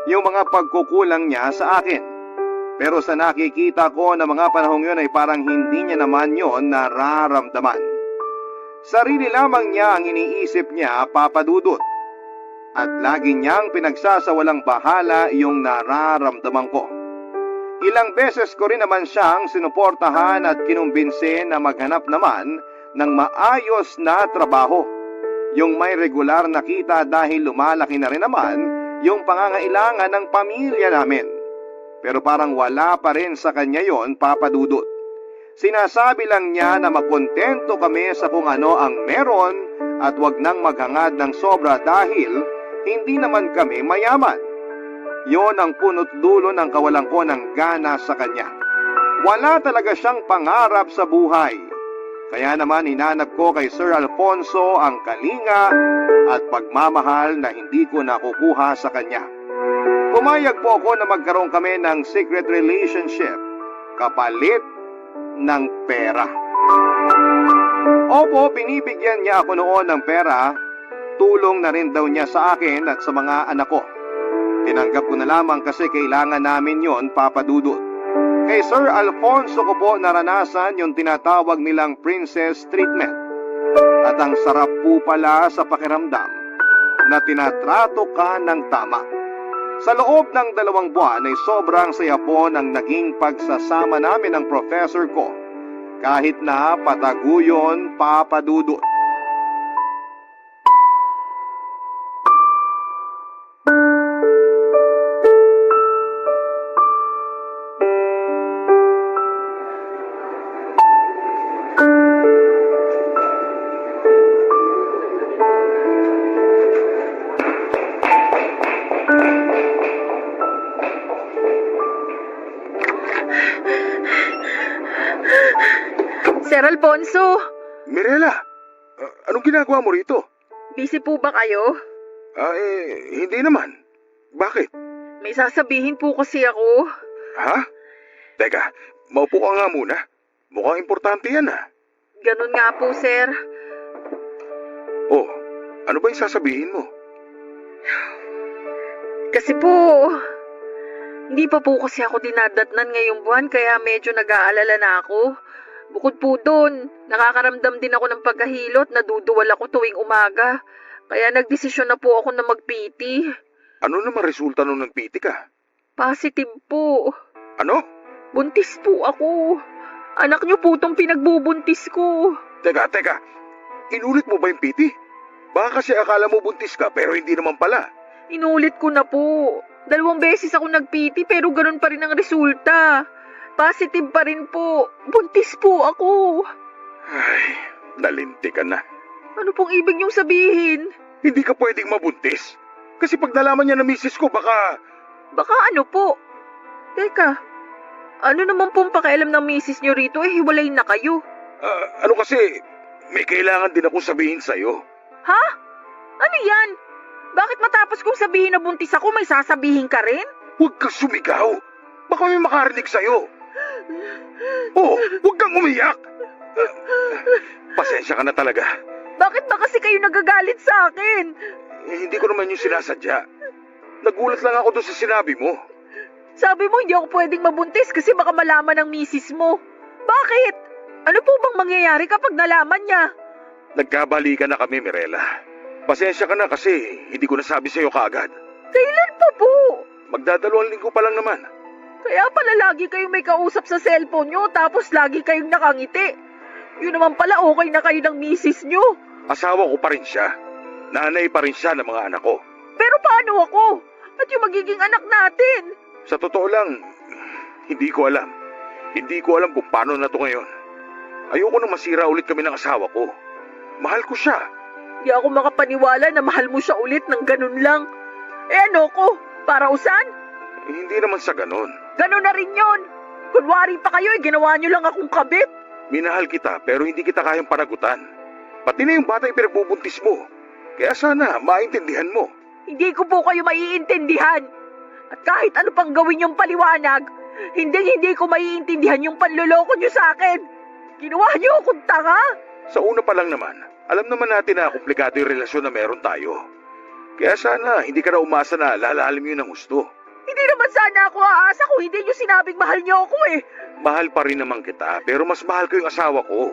Speaker 1: yung mga pagkukulang niya sa akin. Pero sa nakikita ko na mga panahong yun ay parang hindi niya naman yon nararamdaman. Sarili lamang niya ang iniisip niya, Papa Dudut. At lagi niyang pinagsasawalang bahala yung nararamdaman ko. Ilang beses ko rin naman siyang sinuportahan at kinumbinse na maghanap naman ng maayos na trabaho. Yung may regular na kita dahil lumalaki na rin naman yung pangangailangan ng pamilya namin. Pero parang wala pa rin sa kanya yon, Papa Dudut. Sinasabi lang niya na makontento kami sa kung ano ang meron at wag nang maghangad ng sobra dahil hindi naman kami mayaman. Yon ang punot dulo ng kawalan ko ng gana sa kanya. Wala talaga siyang pangarap sa buhay. Kaya naman hinanap ko kay Sir Alfonso ang kalinga at pagmamahal na hindi ko nakukuha sa kanya. Pumayag po ako na magkaroon kami ng secret relationship kapalit ng pera. Opo, binibigyan niya ako noon ng pera. Tulong na rin daw niya sa akin at sa mga anak ko. Tinanggap ko na lamang kasi kailangan namin yon, Papa Dudut. Kay Sir Alfonso ko po naranasan yung tinatawag nilang princess treatment. At ang sarap po pala sa pakiramdam na tinatrato ka ng tama. Sa loob ng 2 buwan ay sobrang saya po ng naging pagsasama namin ng professor ko. Kahit na pataguyon, Papa Dudut.
Speaker 3: Sir Alfonso,
Speaker 7: Mirela, anong ginagawa mo rito?
Speaker 3: busy po ba kayo?
Speaker 7: Hindi naman. Bakit?
Speaker 3: May sasabihin po kasi ako.
Speaker 7: Ha? Teka, maupo ka nga muna. Mukhang importante yan ah.
Speaker 3: Ganun nga po, sir.
Speaker 7: Ano ba yung sasabihin mo?
Speaker 3: Kasi po, hindi pa po kasi ako dinadatnan ngayong buwan kaya medyo nag-aalala na ako. Bukod po doon, nakakaramdam din ako ng pagkahilot, naduduwal ako tuwing umaga. Kaya nagdesisyon na po ako na mag-PT.
Speaker 7: Ano naman resulta nung nag-PT ka?
Speaker 3: Positive po.
Speaker 7: Ano?
Speaker 3: Buntis po ako. Anak niyo po tong pinagbubuntis ko.
Speaker 7: Teka. Inulit mo ba yung PT? Baka kasi akala mo buntis ka pero hindi naman pala.
Speaker 3: Inulit ko na po. 2 beses ako nag-PT pero ganun pa rin ang resulta. Positive pa rin po. Buntis po ako.
Speaker 7: Ay, nalinti ka na.
Speaker 3: Ano pong ibig niyong sabihin?
Speaker 7: Hindi ka pwedeng mabuntis. Kasi pag nalaman niya na misis ko, baka...
Speaker 3: Baka ano po? Teka, ano naman pong pakialam ng misis niyo rito hiwalay na kayo?
Speaker 7: ano kasi, may kailangan din akong sabihin sa'yo.
Speaker 3: Ha? Ano yan? Bakit matapos kong sabihin na buntis ako, may sasabihin ka rin?
Speaker 7: Huwag kang sumigaw. Baka may makarinig sa'yo. Oh, huwag kang umiyak. Pasensya ka na talaga.
Speaker 3: Bakit ba kasi kayo nagagalit sa akin?
Speaker 7: Hindi ko naman yung sinasadya. Nagulat lang ako doon sa sinabi mo.
Speaker 3: Sabi mo hindi ako pwedeng mabuntis kasi baka malaman ng misis mo. Bakit? Ano po bang mangyayari kapag nalaman niya?
Speaker 7: Nagkabalikan na kami, Mirela. Pasensya ka na kasi hindi ko nasabi sa'yo kaagad.
Speaker 3: Kailan pa po?
Speaker 7: Magdadalawang linggo pa lang naman.
Speaker 3: Kaya pala lagi kayong may kausap sa cellphone nyo tapos lagi kayong nakangiti. Yun naman pala okay na kayo ng misis nyo.
Speaker 7: Asawa ko pa rin siya. Nanay pa rin siya ng mga anak ko.
Speaker 3: Pero paano ako? At yung magiging anak natin?
Speaker 7: Sa totoo lang, hindi ko alam. Hindi ko alam kung paano na to ngayon. Ayoko nang masira ulit kami ng asawa ko. Mahal ko siya.
Speaker 3: Di ako makapaniwala na mahal mo siya ulit ng ganun lang. Eh ano ko? Para usan?
Speaker 7: Hindi naman sa ganon.
Speaker 3: Ganun na rin yun. Kunwari pa kayo ginawa nyo lang akong kabit.
Speaker 7: Minahal kita pero hindi kita kayang panagutan. Pati na yung bata yung pinagbubuntis mo. Kaya sana maintindihan mo.
Speaker 3: Hindi ko po kayo maiintindihan. At kahit ano pang gawin yung paliwanag, hindi ko maiintindihan yung panloloko nyo sa akin. Ginawa nyo akong tanga.
Speaker 7: Sa una pa lang naman, alam naman natin na komplikado yung relasyon na meron tayo. Kaya sana hindi ka na umasa na lalalim yun ng gusto.
Speaker 3: Hindi naman sana ako aasa kung hindi nyo sinabing mahal nyo ako eh.
Speaker 7: Mahal pa rin naman kita pero mas mahal ko yung asawa ko.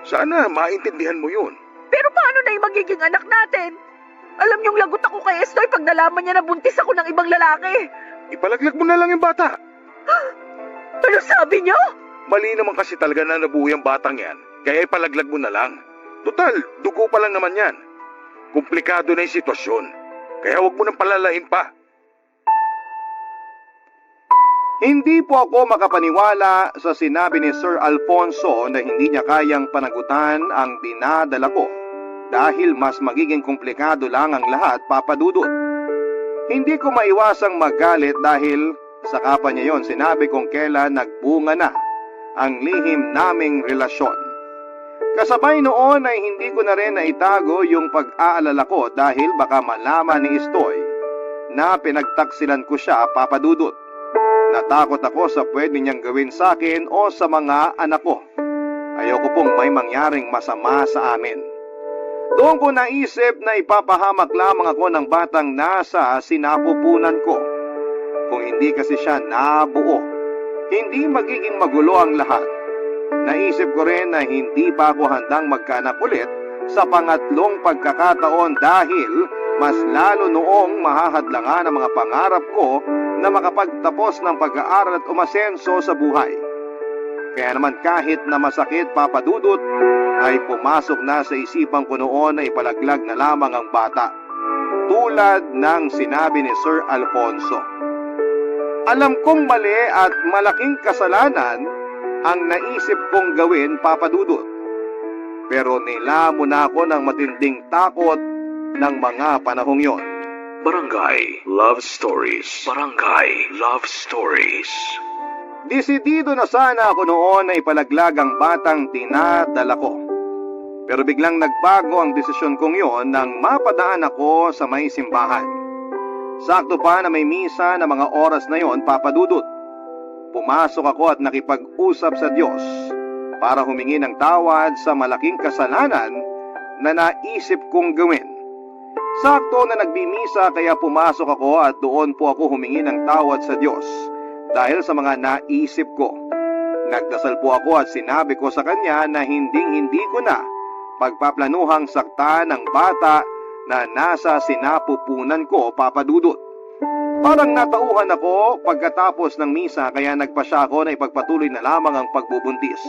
Speaker 7: Sana maintindihan mo yun.
Speaker 3: Pero paano na yung magiging anak natin? Alam niyong lagot ako kay Estoy pag nalaman niya na buntis ako ng ibang lalaki.
Speaker 7: Ipalaglag mo na lang yung bata.
Speaker 3: Ano sabi niyo?
Speaker 7: Mali naman kasi talaga na nabuhay ang batang yan. Kaya ipalaglag mo na lang. Total, dugo pa lang naman yan. Komplikado na yung sitwasyon. Kaya huwag mo nang palalain pa.
Speaker 1: Hindi po ako makapaniwala sa sinabi ni Sir Alfonso na hindi niya kayang panagutan ang dinadala ko dahil mas magiging komplikado lang ang lahat, Papa Dudut. Hindi ko maiwasang magalit dahil sa kapa niya yon sinabi kong kailan nagbunga na ang lihim naming relasyon. Kasabay noon ay hindi ko na rin naitago yung pag-aalala ko dahil baka malaman ni Estoy na pinagtaksilan ko siya, Papa Dudut. Natakot ako sa pwede niyang gawin sa akin o sa mga anak ko. Ayoko pong may mangyaring masama sa amin. Doon ko naisip na ipapahamak lamang ako ng batang nasa sinapupunan ko. Kung hindi kasi siya nabuo, hindi magiging magulo ang lahat. Naisip ko rin na hindi pa ako handang magkaanak ulit sa pangatlong pagkakataon dahil mas lalo noong mahahadlangan ang mga pangarap ko na makapagtapos ng pag-aaral at umasenso sa buhay. Kaya naman kahit na masakit, Papa Dudut, ay pumasok na sa isipan ko noon na ipalaglag na lamang ang bata. Tulad ng sinabi ni Sir Alfonso. Alam kong mali at malaking kasalanan ang naisip kong gawin, Papa Dudut. Pero nilamon na ako ng matinding takot ng mga panahong yon.
Speaker 5: Barangay Love Stories. Barangay Love Stories.
Speaker 1: Desidido na sana ako noon na ipalaglag ang batang dinadala ko. Pero biglang nagbago ang desisyon kong yon nang mapadaan ako sa may simbahan. Sakto pa na may misa na mga oras na yon, Papa Dudut. Pumasok ako at nakipag-usap sa Diyos para humingi ng tawad sa malaking kasalanan na naisip kong gawin. Sakto na nagbimisa kaya pumasok ako at doon po ako humingi ng tawad sa Diyos dahil sa mga naisip ko. Nagdasal po ako at sinabi ko sa kanya na hindi ko na pagpaplanuhang sakta ng bata na nasa sinapupunan ko, Papa Dudut. Parang natauhan ako pagkatapos ng misa kaya nagpasya ako na ipagpatuloy na lamang ang pagbubuntis.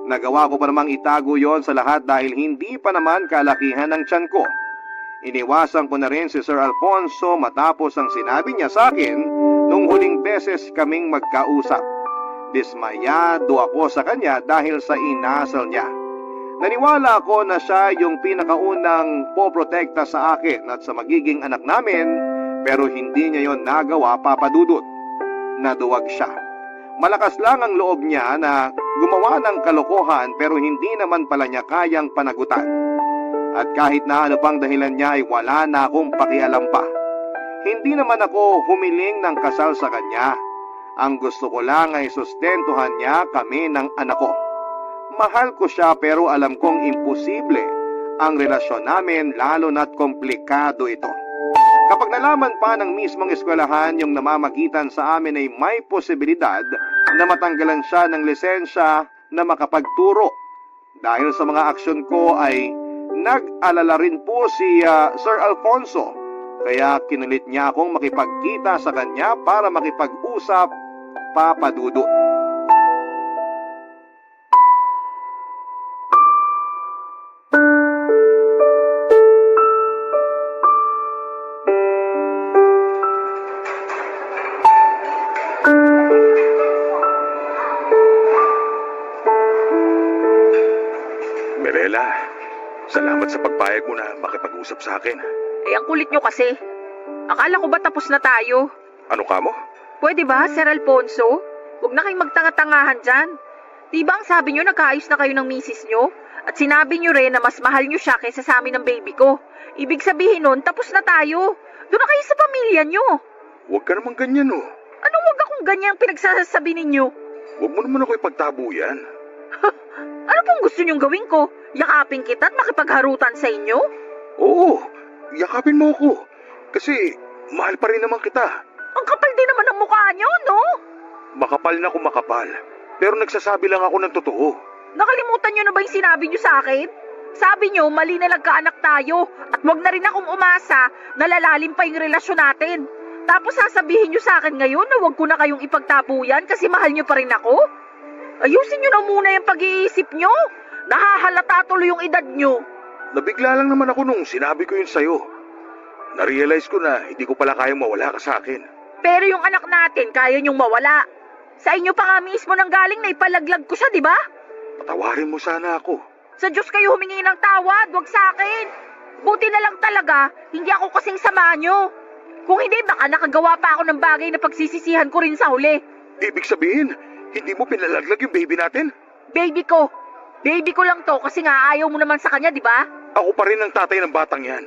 Speaker 1: Nagawa ko pa namang itago yon sa lahat dahil hindi pa naman kalakihan ng tiyan ko. Iniwasan ko na rin si Sir Alfonso matapos ang sinabi niya sa akin nung huling beses kaming magkausap. Dismayado ako sa kanya dahil sa inasal niya. Naniwala ako na siya yung pinakaunang poprotekta sa akin at sa magiging anak namin, pero hindi niya yon nagawa, Papa Dudut. Naduwag siya. Malakas lang ang loob niya na gumawa ng kalokohan pero hindi naman pala niya kayang panagutan. At kahit na ano pang dahilan niya ay wala na akong pakialam pa. Hindi naman ako humiling ng kasal sa kanya. Ang gusto ko lang ay sustentuhan niya kami ng anak ko. Mahal ko siya pero alam kong imposible ang relasyon namin lalo na't komplikado ito. Kapag nalaman pa ng mismong eskwelahan yung namamagitan sa amin ay may posibilidad na matanggalan siya ng lisensya na makapagturo. Dahil sa mga aksyon ko ay nag-alala rin po si Sir Alfonso. Kaya kinulit niya akong makipagkita sa kanya para makipag-usap, Papa Dudut.
Speaker 7: Mirela, salamat sa pagpayag mo na makipag-usap sa akin.
Speaker 3: Eh, ang kulit nyo kasi. Akala ko ba tapos na tayo?
Speaker 7: Ano ka mo?
Speaker 3: Pwede ba, Sir Alfonso? Huwag na kayong magtanga-tangahan dyan. Di ba ang sabi nyo nagkaayos na kayo ng misis nyo? At sinabi nyo rin na mas mahal nyo siya kaysa sa amin ng baby ko. Ibig sabihin nun, tapos na tayo. Doon na kayo sa pamilya nyo.
Speaker 7: Huwag ka naman ganyan, oh.
Speaker 3: Anong wag akong ganyang pinagsasabi ninyo?
Speaker 7: Huwag mo naman ako ipagtabo yan.
Speaker 3: Ano pong gusto nyong gawin ko? Yakapin kita at makipagharutan sa inyo?
Speaker 7: Oo, yakapin mo ako. Kasi mahal pa rin naman kita.
Speaker 3: Ang kapal din naman ng mukha nyo, no?
Speaker 7: Makapal na kung makapal. Pero nagsasabi lang ako ng totoo.
Speaker 3: Nakalimutan nyo na ba yung sinabi nyo sa akin? Sabi nyo, mali na nagkaanak tayo at wag na rin akong umasa na lalalim pa yung relasyon natin. Tapos sasabihin nyo sa akin ngayon na wag ko na kayong ipagtabuyan kasi mahal nyo pa rin ako? Ayusin nyo na muna yung pag-iisip nyo. Nahahalata tuloy yung edad nyo.
Speaker 7: Nabigla lang naman ako nung sinabi ko yun sa'yo. Na-realize ko na hindi ko pala kayang mawala ka sa akin.
Speaker 3: Pero yung anak natin, kaya nyong mawala. Sa inyo pa nga mismo nang galing na ipalaglag ko siya, di ba?
Speaker 7: Patawarin mo sana ako.
Speaker 3: Sa Diyos kayo humingi ng tawad, wag sa akin. Buti na lang talaga, hindi ako kasing sama nyo. Kung hindi, baka nakagawa pa ako ng bagay na pagsisisihan ko rin sa huli.
Speaker 7: Ibig sabihin, hindi mo pinalaglag yung baby natin?
Speaker 3: Baby ko. Baby ko lang to kasi nga ayaw mo naman sa kanya, di ba?
Speaker 7: Ako pa rin ang tatay ng batang yan.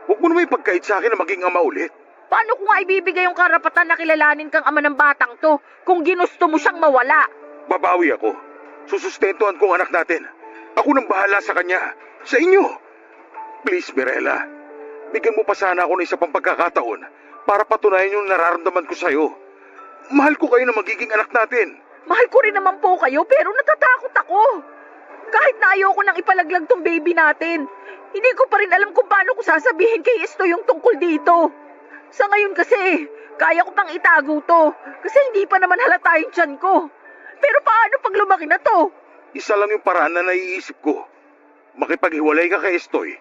Speaker 7: Huwag mo naman ipagkait sa akin na maging ama ulit.
Speaker 3: Paano ko nga ibibigay yung karapatan na kilalanin kang ama ng batang to kung ginusto mo siyang mawala?
Speaker 7: Babawi ako. Susustentuhan ko ang anak natin. Ako nang bahala sa kanya. Sa inyo. Please, Mirela. Bigyan mo pa sana ako ng isa pang pagkakataon para patunayan yung nararamdaman ko sa'yo. Mahal ko kayo na magiging anak natin.
Speaker 3: Mahal ko rin naman po kayo pero natatakot ako. Kahit na ayoko nang ipalaglag tong baby natin, hindi ko pa rin alam kung paano ko sasabihin kay Esto yung tungkol dito. Sa ngayon kasi, kaya ko pang itago to kasi hindi pa naman halata yung tiyan ko. Pero paano pag lumaki na to?
Speaker 7: Isa lang yung paraan na naiisip ko. Makipaghiwalay ka kay Estoy.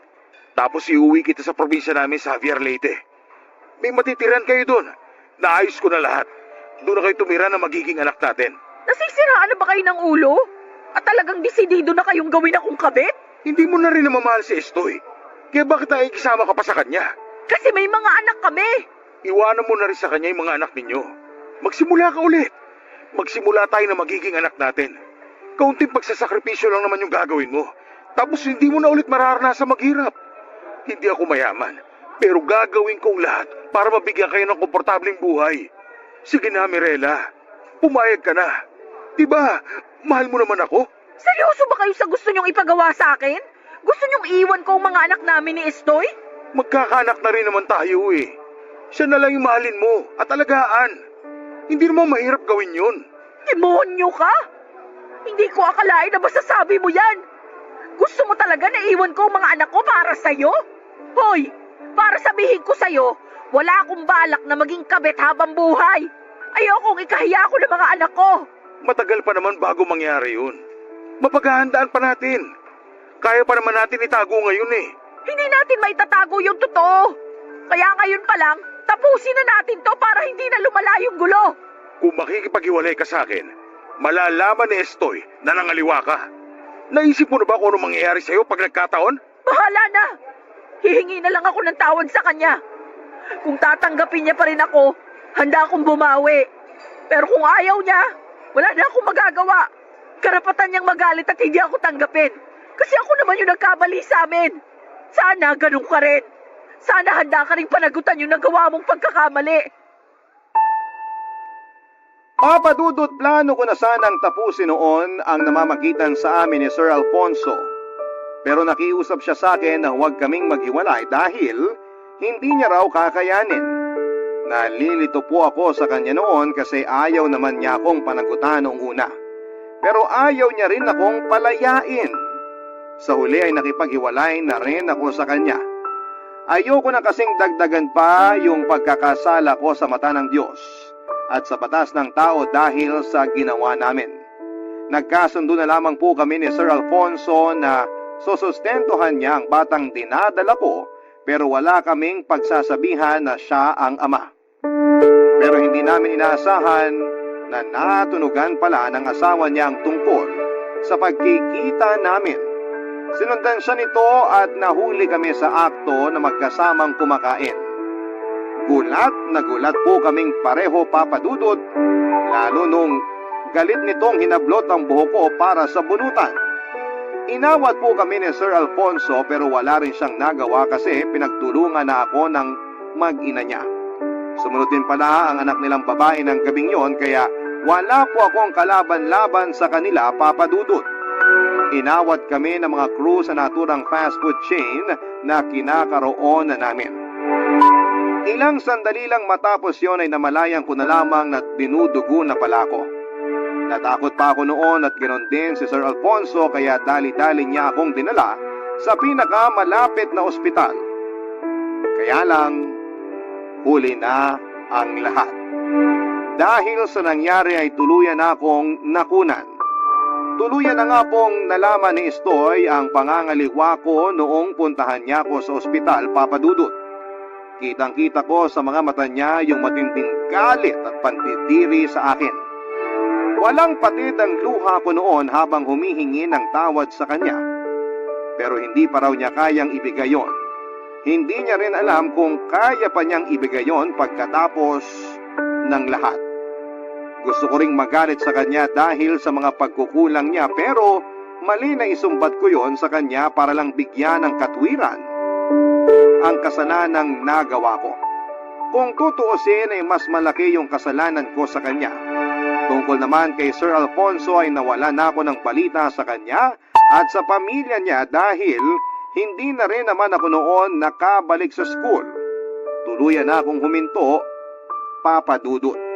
Speaker 7: Tapos iuwi kita sa probinsya namin sa Javier Leyte. May matitiran kayo doon. Naayos ko na lahat. Doon na kayo tumira na magiging anak natin.
Speaker 3: Nasisiraan na ba kayo ng ulo? At talagang desidido na kayong gawin akong kabit?
Speaker 7: Hindi mo na rin namamahal si Estoy. Kaya bakit nakikisama ka pa sa kanya?
Speaker 3: Kasi may mga anak kami.
Speaker 7: Iwanan mo na rin sa kanya yung mga anak ninyo. Magsimula ka ulit. Magsimula tayo na magiging anak natin. Kaunting pagsasakripisyo lang naman yung gagawin mo. Tapos hindi mo na ulit mararanasan maghirap. Hindi ako mayaman, pero gagawin kong lahat para mabigyan kayo ng komportabling buhay. Sige na, Mirela. Pumayag ka na. Diba, mahal mo naman ako?
Speaker 3: Seryoso ba kayo sa gusto nyong ipagawa sa akin? Gusto nyong iwan ko ang mga anak namin ni Estoy?
Speaker 7: Magkakaanak na rin naman tayo eh. Siya na lang yung mahalin mo at alagaan. Hindi naman mahirap gawin yun.
Speaker 3: Demonyo ka? Hindi ko akalain na masasabi mo yan. Gusto mo talaga na iwan ko ang mga anak ko para sa'yo? Hoy, para sabihin ko sa'yo, wala akong balak na maging kabit habang buhay. Ayokong ikahiya ko ng mga anak ko.
Speaker 7: Matagal pa naman bago mangyari yun. Mapaghahandaan pa natin. Kaya pa naman natin itago ngayon eh.
Speaker 3: Hindi natin maitatago yung totoo. Kaya ngayon pa lang, tapusin na natin to para hindi na lumala yung gulo.
Speaker 7: Kung makikipag-iwalay ka sa akin, malalaman ni Estoy na nangaliwa ka. Naisip mo na ba kung ano mangyayari sa'yo pag nagkataon?
Speaker 3: Bahala na. Hihingi na lang ako ng tawad sa kanya. Kung tatanggapin niya pa rin ako, handa akong bumawi. Pero kung ayaw niya, wala na akong magagawa. Karapatan niyang magalit at hindi ako tanggapin. Kasi ako naman yung nagkamali sa amin. Sana ganun ka rin. Sana handa ka rin panagutan yung nagawa mong pagkakamali.
Speaker 1: Papa Dudut, plano ko na sanang tapusin noon ang namamagitan sa amin ni Sir Alfonso. Pero nakiusap siya sa akin na huwag kaming maghiwalay dahil hindi niya raw kakayanin. Nalilito po ako sa kanya noon kasi ayaw naman niya akong panagutan noong una. Pero ayaw niya rin akong palayain. Sa huli ay nakipaghiwalay na rin ako sa kanya. Ayoko na kasing dagdagan pa yung pagkakasala ko sa mata ng Diyos at sa batas ng tao dahil sa ginawa namin. Nagkasundo na lamang po kami ni Sir Alfonso na susustentuhan niya ang batang dinadala ko pero wala kaming pagsasabihan na siya ang ama. Pero hindi namin inaasahan na natunugan pala ng asawa niya ang tungkol sa pagkikita namin. Sinundan siya nito at nahuli kami sa akto na magkasamang kumakain. Gulat na gulat po kaming pareho, Papa Dudut, lalo nung galit nitong hinablot ang buhok ko para sa bunutan. Inawat po kami ni Sir Alfonso pero wala rin siyang nagawa kasi pinagtulungan na ako ng mag-ina niya. Sumunod din pala ang anak nilang babae ng gabing yon kaya wala po akong kalaban-laban sa kanila, Papa Dudut. Inawat kami ng mga crew sa naturang fast food chain na kinakaroon na namin. Ilang sandali lang matapos yon ay namalayan ko na lamang na dinudugo na pala ako. Natakot pa ako noon at ganoon din si Sir Alfonso kaya dali-dali niya akong dinala sa pinakamalapit na ospital. Kaya lang, huli na ang lahat. Dahil sa nangyari ay tuluyan na akong nakunan. Tuluyan na nga pong nalaman ni Estoy ang pangangaliwa ko noong puntahan niya ako sa ospital, Papa Dudut. Kitang-kita ko sa mga mata niya yung matinding galit at pandidiri sa akin. Walang patid ang luha ko noon habang humihingi ng tawad sa kanya. Pero hindi pa raw niya kayang ibigay yon. Hindi niya rin alam kung kaya pa niyang ibigay yon pagkatapos ng lahat. Gusto ko ring magalit sa kanya dahil sa mga pagkukulang niya pero mali na isumbat ko yon sa kanya para lang bigyan ng katwiran ang kasalanang nagawa ko. Kung tutuusin ay mas malaki yung kasalanan ko sa kanya. Tungkol naman kay Sir Alfonso ay nawala na ako ng balita sa kanya at sa pamilya niya dahil hindi na rin naman ako noon nakabalik sa school. Tuluyan na akong huminto, Papa Dudut.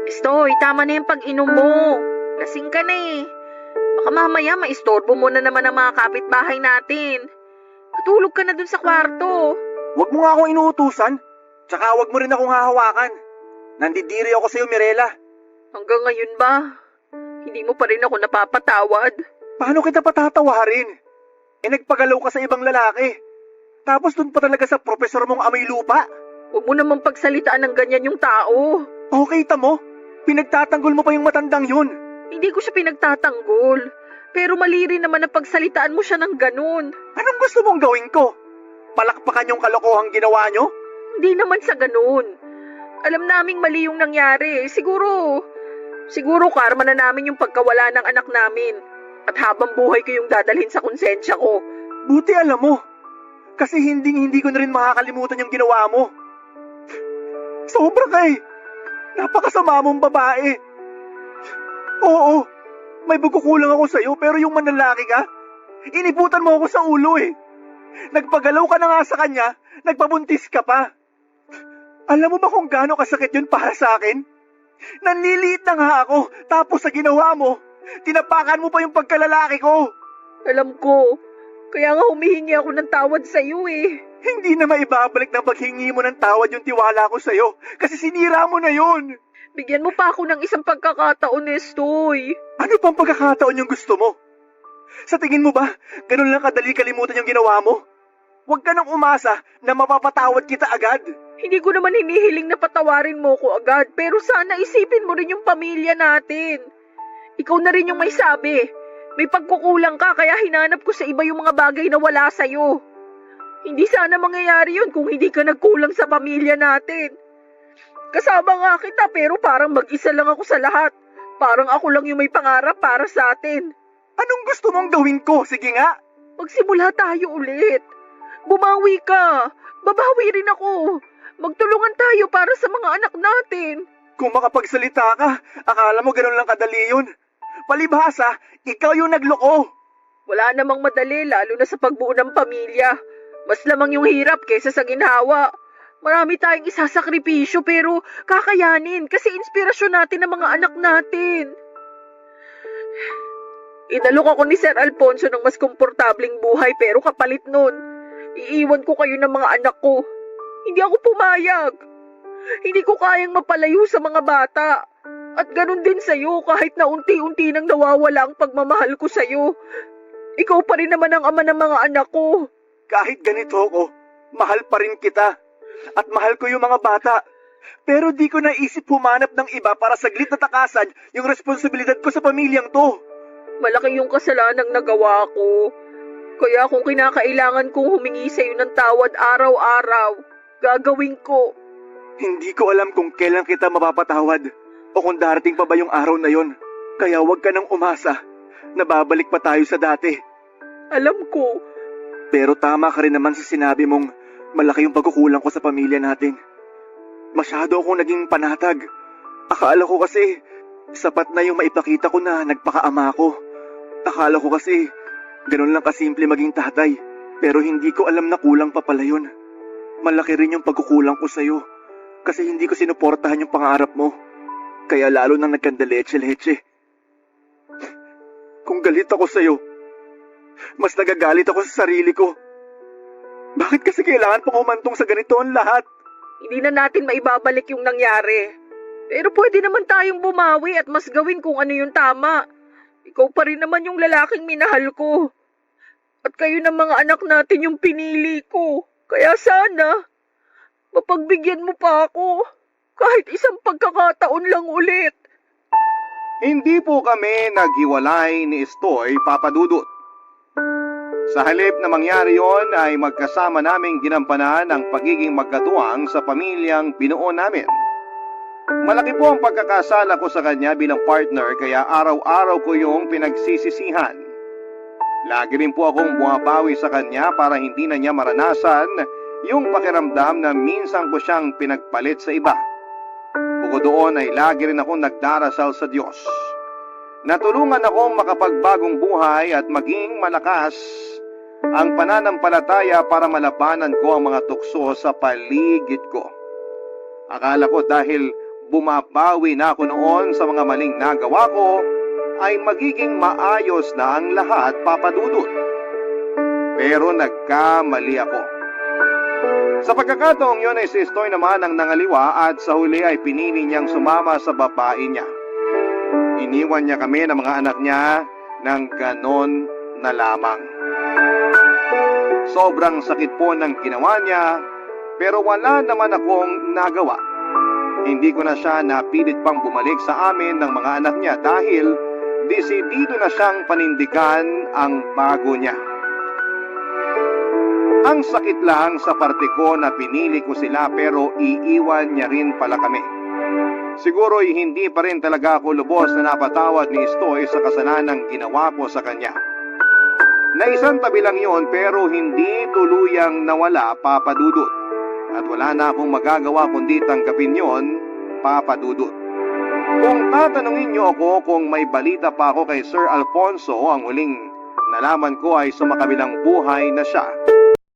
Speaker 3: Estoy, tama na yung pag-inom mo. Lasing ka na eh. Baka mamaya maistorbo mo na naman ang mga kapitbahay natin. Matulog ka na dun sa kwarto.
Speaker 2: Huwag mo nga akong inuutusan. Tsaka huwag mo rin akong hahawakan. Nandidiri ako sa'yo, Mirela.
Speaker 3: Hanggang ngayon ba? Hindi mo pa rin ako napapatawad.
Speaker 2: Paano kita patatawarin? Nagpagalaw ka sa ibang lalaki. Tapos dun pa talaga sa profesor mong amoy lupa.
Speaker 3: Huwag mo naman pagsalitaan ng ganyan yung tao.
Speaker 2: Okay, tamo. Pinagtatanggol mo pa yung matandang yun.
Speaker 3: Hindi ko siya pinagtatanggol. Pero mali rin naman na pagsalitaan mo siya ng ganun.
Speaker 2: Anong gusto mong gawin ko? Palakpakan yung kalokohang ginawa nyo?
Speaker 3: Hindi naman sa ganun. Alam naming mali yung nangyari. Siguro karma na namin yung pagkawala ng anak namin. At habang buhay ko yung dadalhin sa konsensya ko.
Speaker 9: Buti alam mo. Kasi hindi ko na rin makakalimutan yung ginawa mo. Sobra ka eh. Napakasama mong babae. Oo, may pagkukulang ako sa'yo pero yung manlalaki ka, iniputan mo ako sa ulo eh. Nagpagalaw ka na nga sa kanya, nagpabuntis ka pa. Alam mo ba kung gaano kasakit yun para sa akin? Nanliliit na nga ako, tapos sa ginawa mo, tinapakan mo pa yung pagkalalaki ko.
Speaker 3: Alam ko. Kaya nga humihingi ako ng tawad sa'yo eh.
Speaker 9: Hindi na maibabalik ng paghingi mo ng tawad yung tiwala ko sa'yo, kasi sinira mo na yun.
Speaker 3: Bigyan mo pa ako ng isang pagkakataon, Estoy.
Speaker 9: Ano pang pagkakataon yung gusto mo? Sa tingin mo ba, ganun lang kadali kalimutan yung ginawa mo? Huwag ka nang umasa na mapapatawad kita agad.
Speaker 3: Hindi ko naman hinihiling na patawarin mo ko agad, pero sana isipin mo rin yung pamilya natin. Ikaw na rin yung may sabi. May pagkukulang ka kaya hinanap ko sa iba yung mga bagay na wala sa'yo. Hindi sana mangyayari yun kung hindi ka nagkulang sa pamilya natin. Kasama nga kita pero parang mag-isa lang ako sa lahat. Parang ako lang yung may pangarap para sa atin.
Speaker 9: Anong gusto mong gawin ko? Sige nga.
Speaker 3: Magsimula tayo ulit. Bumawi ka. Babawi rin ako. Magtulungan tayo para sa mga anak natin.
Speaker 9: Kung makapagsalita ka, akala mo ganun lang kadali yun. Palibhasa, ikaw yung nagloko.
Speaker 3: Wala namang madali lalo na sa pagbuo ng pamilya. Mas lamang yung hirap kaysa sa ginhawa. Marami tayong isasakripisyo pero kakayanin kasi inspirasyon natin ang mga anak natin. Inalok ako ni Sir Alfonso ng mas komportabling buhay pero kapalit nun, iiwan ko kayo ng mga anak ko. Hindi ako pumayag. Hindi ko kayang mapalayo sa mga bata. At ganun din sa'yo kahit na unti-unti nang nawawala ang pagmamahal ko sa'yo. Ikaw pa rin naman ang ama ng mga anak ko.
Speaker 9: Kahit ganito ko, mahal pa rin kita. At mahal ko yung mga bata. Pero di ko naisip humanap ng iba para saglit na takasan yung responsibilidad ko sa pamilyang to.
Speaker 3: Malaki yung kasalanang nagawa ko. Kaya kung kinakailangan kong humingi sa'yo ng tawad araw-araw, gagawin ko.
Speaker 9: Hindi ko alam kung kailan kita mapapatawad o kung darating pa ba yung araw na yon. Kaya huwag ka nang umasa na babalik pa tayo sa dati.
Speaker 3: Alam ko.
Speaker 9: Pero tama ka rin naman sa sinabi mong malaki yung pagkukulang ko sa pamilya natin. Masyado akong naging panatag. Akala ko kasi sapat na yung maipakita ko na nagpakaama ko. Akala ko kasi ganun lang kasimple maging tatay. Pero hindi ko alam na kulang pa pala yun. Malaki rin yung pagkukulang ko sa'yo. Kasi hindi ko sinuportahan yung pangarap mo. Kaya lalo nang nagkandaleche-leche. Kung galit ako sa'yo, mas nagagalit ako sa sarili ko. Bakit kasi kailangan pang humantong sa ganito ang lahat?
Speaker 3: Hindi na natin maibabalik yung nangyari. Pero pwede naman tayong bumawi at mas gawin kung ano yung tama. Ikaw pa rin naman yung lalaking minahal ko. At kayo ng mga anak natin yung pinili ko. Kaya sana, mapagbigyan mo pa ako. Kahit isang pagkakataon lang ulit.
Speaker 1: Hindi po kami naghiwalay ni Estoy, Papa Dudut. Sa halip na mangyari yon ay magkasama naming ginampanan ang pagiging magkatuwang sa pamilyang binuo namin. Malaki po ang pagkakasala ko sa kanya bilang partner kaya araw-araw ko yung pinagsisisihan. Lagi rin po akong bumabawi sa kanya para hindi na niya maranasan yung pakiramdam na minsan ko siyang pinagpalit sa iba. Bukod doon ay lagi rin akong nagdarasal sa Diyos. Natulungan akong makapagbagong buhay at maging malakas ang pananampalataya para malabanan ko ang mga tukso sa paligid ko. Akala ko dahil bumabawi na ako noon sa mga maling nagawa ko, ay magiging maayos na ang lahat, Papa Dudut. Pero nagkamali ako. Sa pagkakataong yun ay si Estoy naman ang nangaliwa at sa huli ay pinili niyang sumama sa babae niya. Iniwan niya kami ng mga anak niya ng ganon na lamang. Sobrang sakit po ng ginawa niya, pero wala naman akong nagawa. Hindi ko na siya napilit pang bumalik sa amin ng mga anak niya dahil desidido na siyang panindigan ang bago niya. Ang sakit lang sa parte ko na pinili ko sila pero iiwan niya rin pala kami. Siguro'y hindi pa rin talaga ako lubos na napatawad ni Estoy sa kasalanang ginawa ko sa kanya. Naisang tabi lang yon pero hindi tuluyang nawala, Papa Dudut. At wala na akong magagawa kundi tanggapin yon, Papa Dudut. Kung tatanungin niyo ako kung may balita pa ako kay Sir Alfonso, ang huling nalaman ko ay sa makabilang buhay na siya.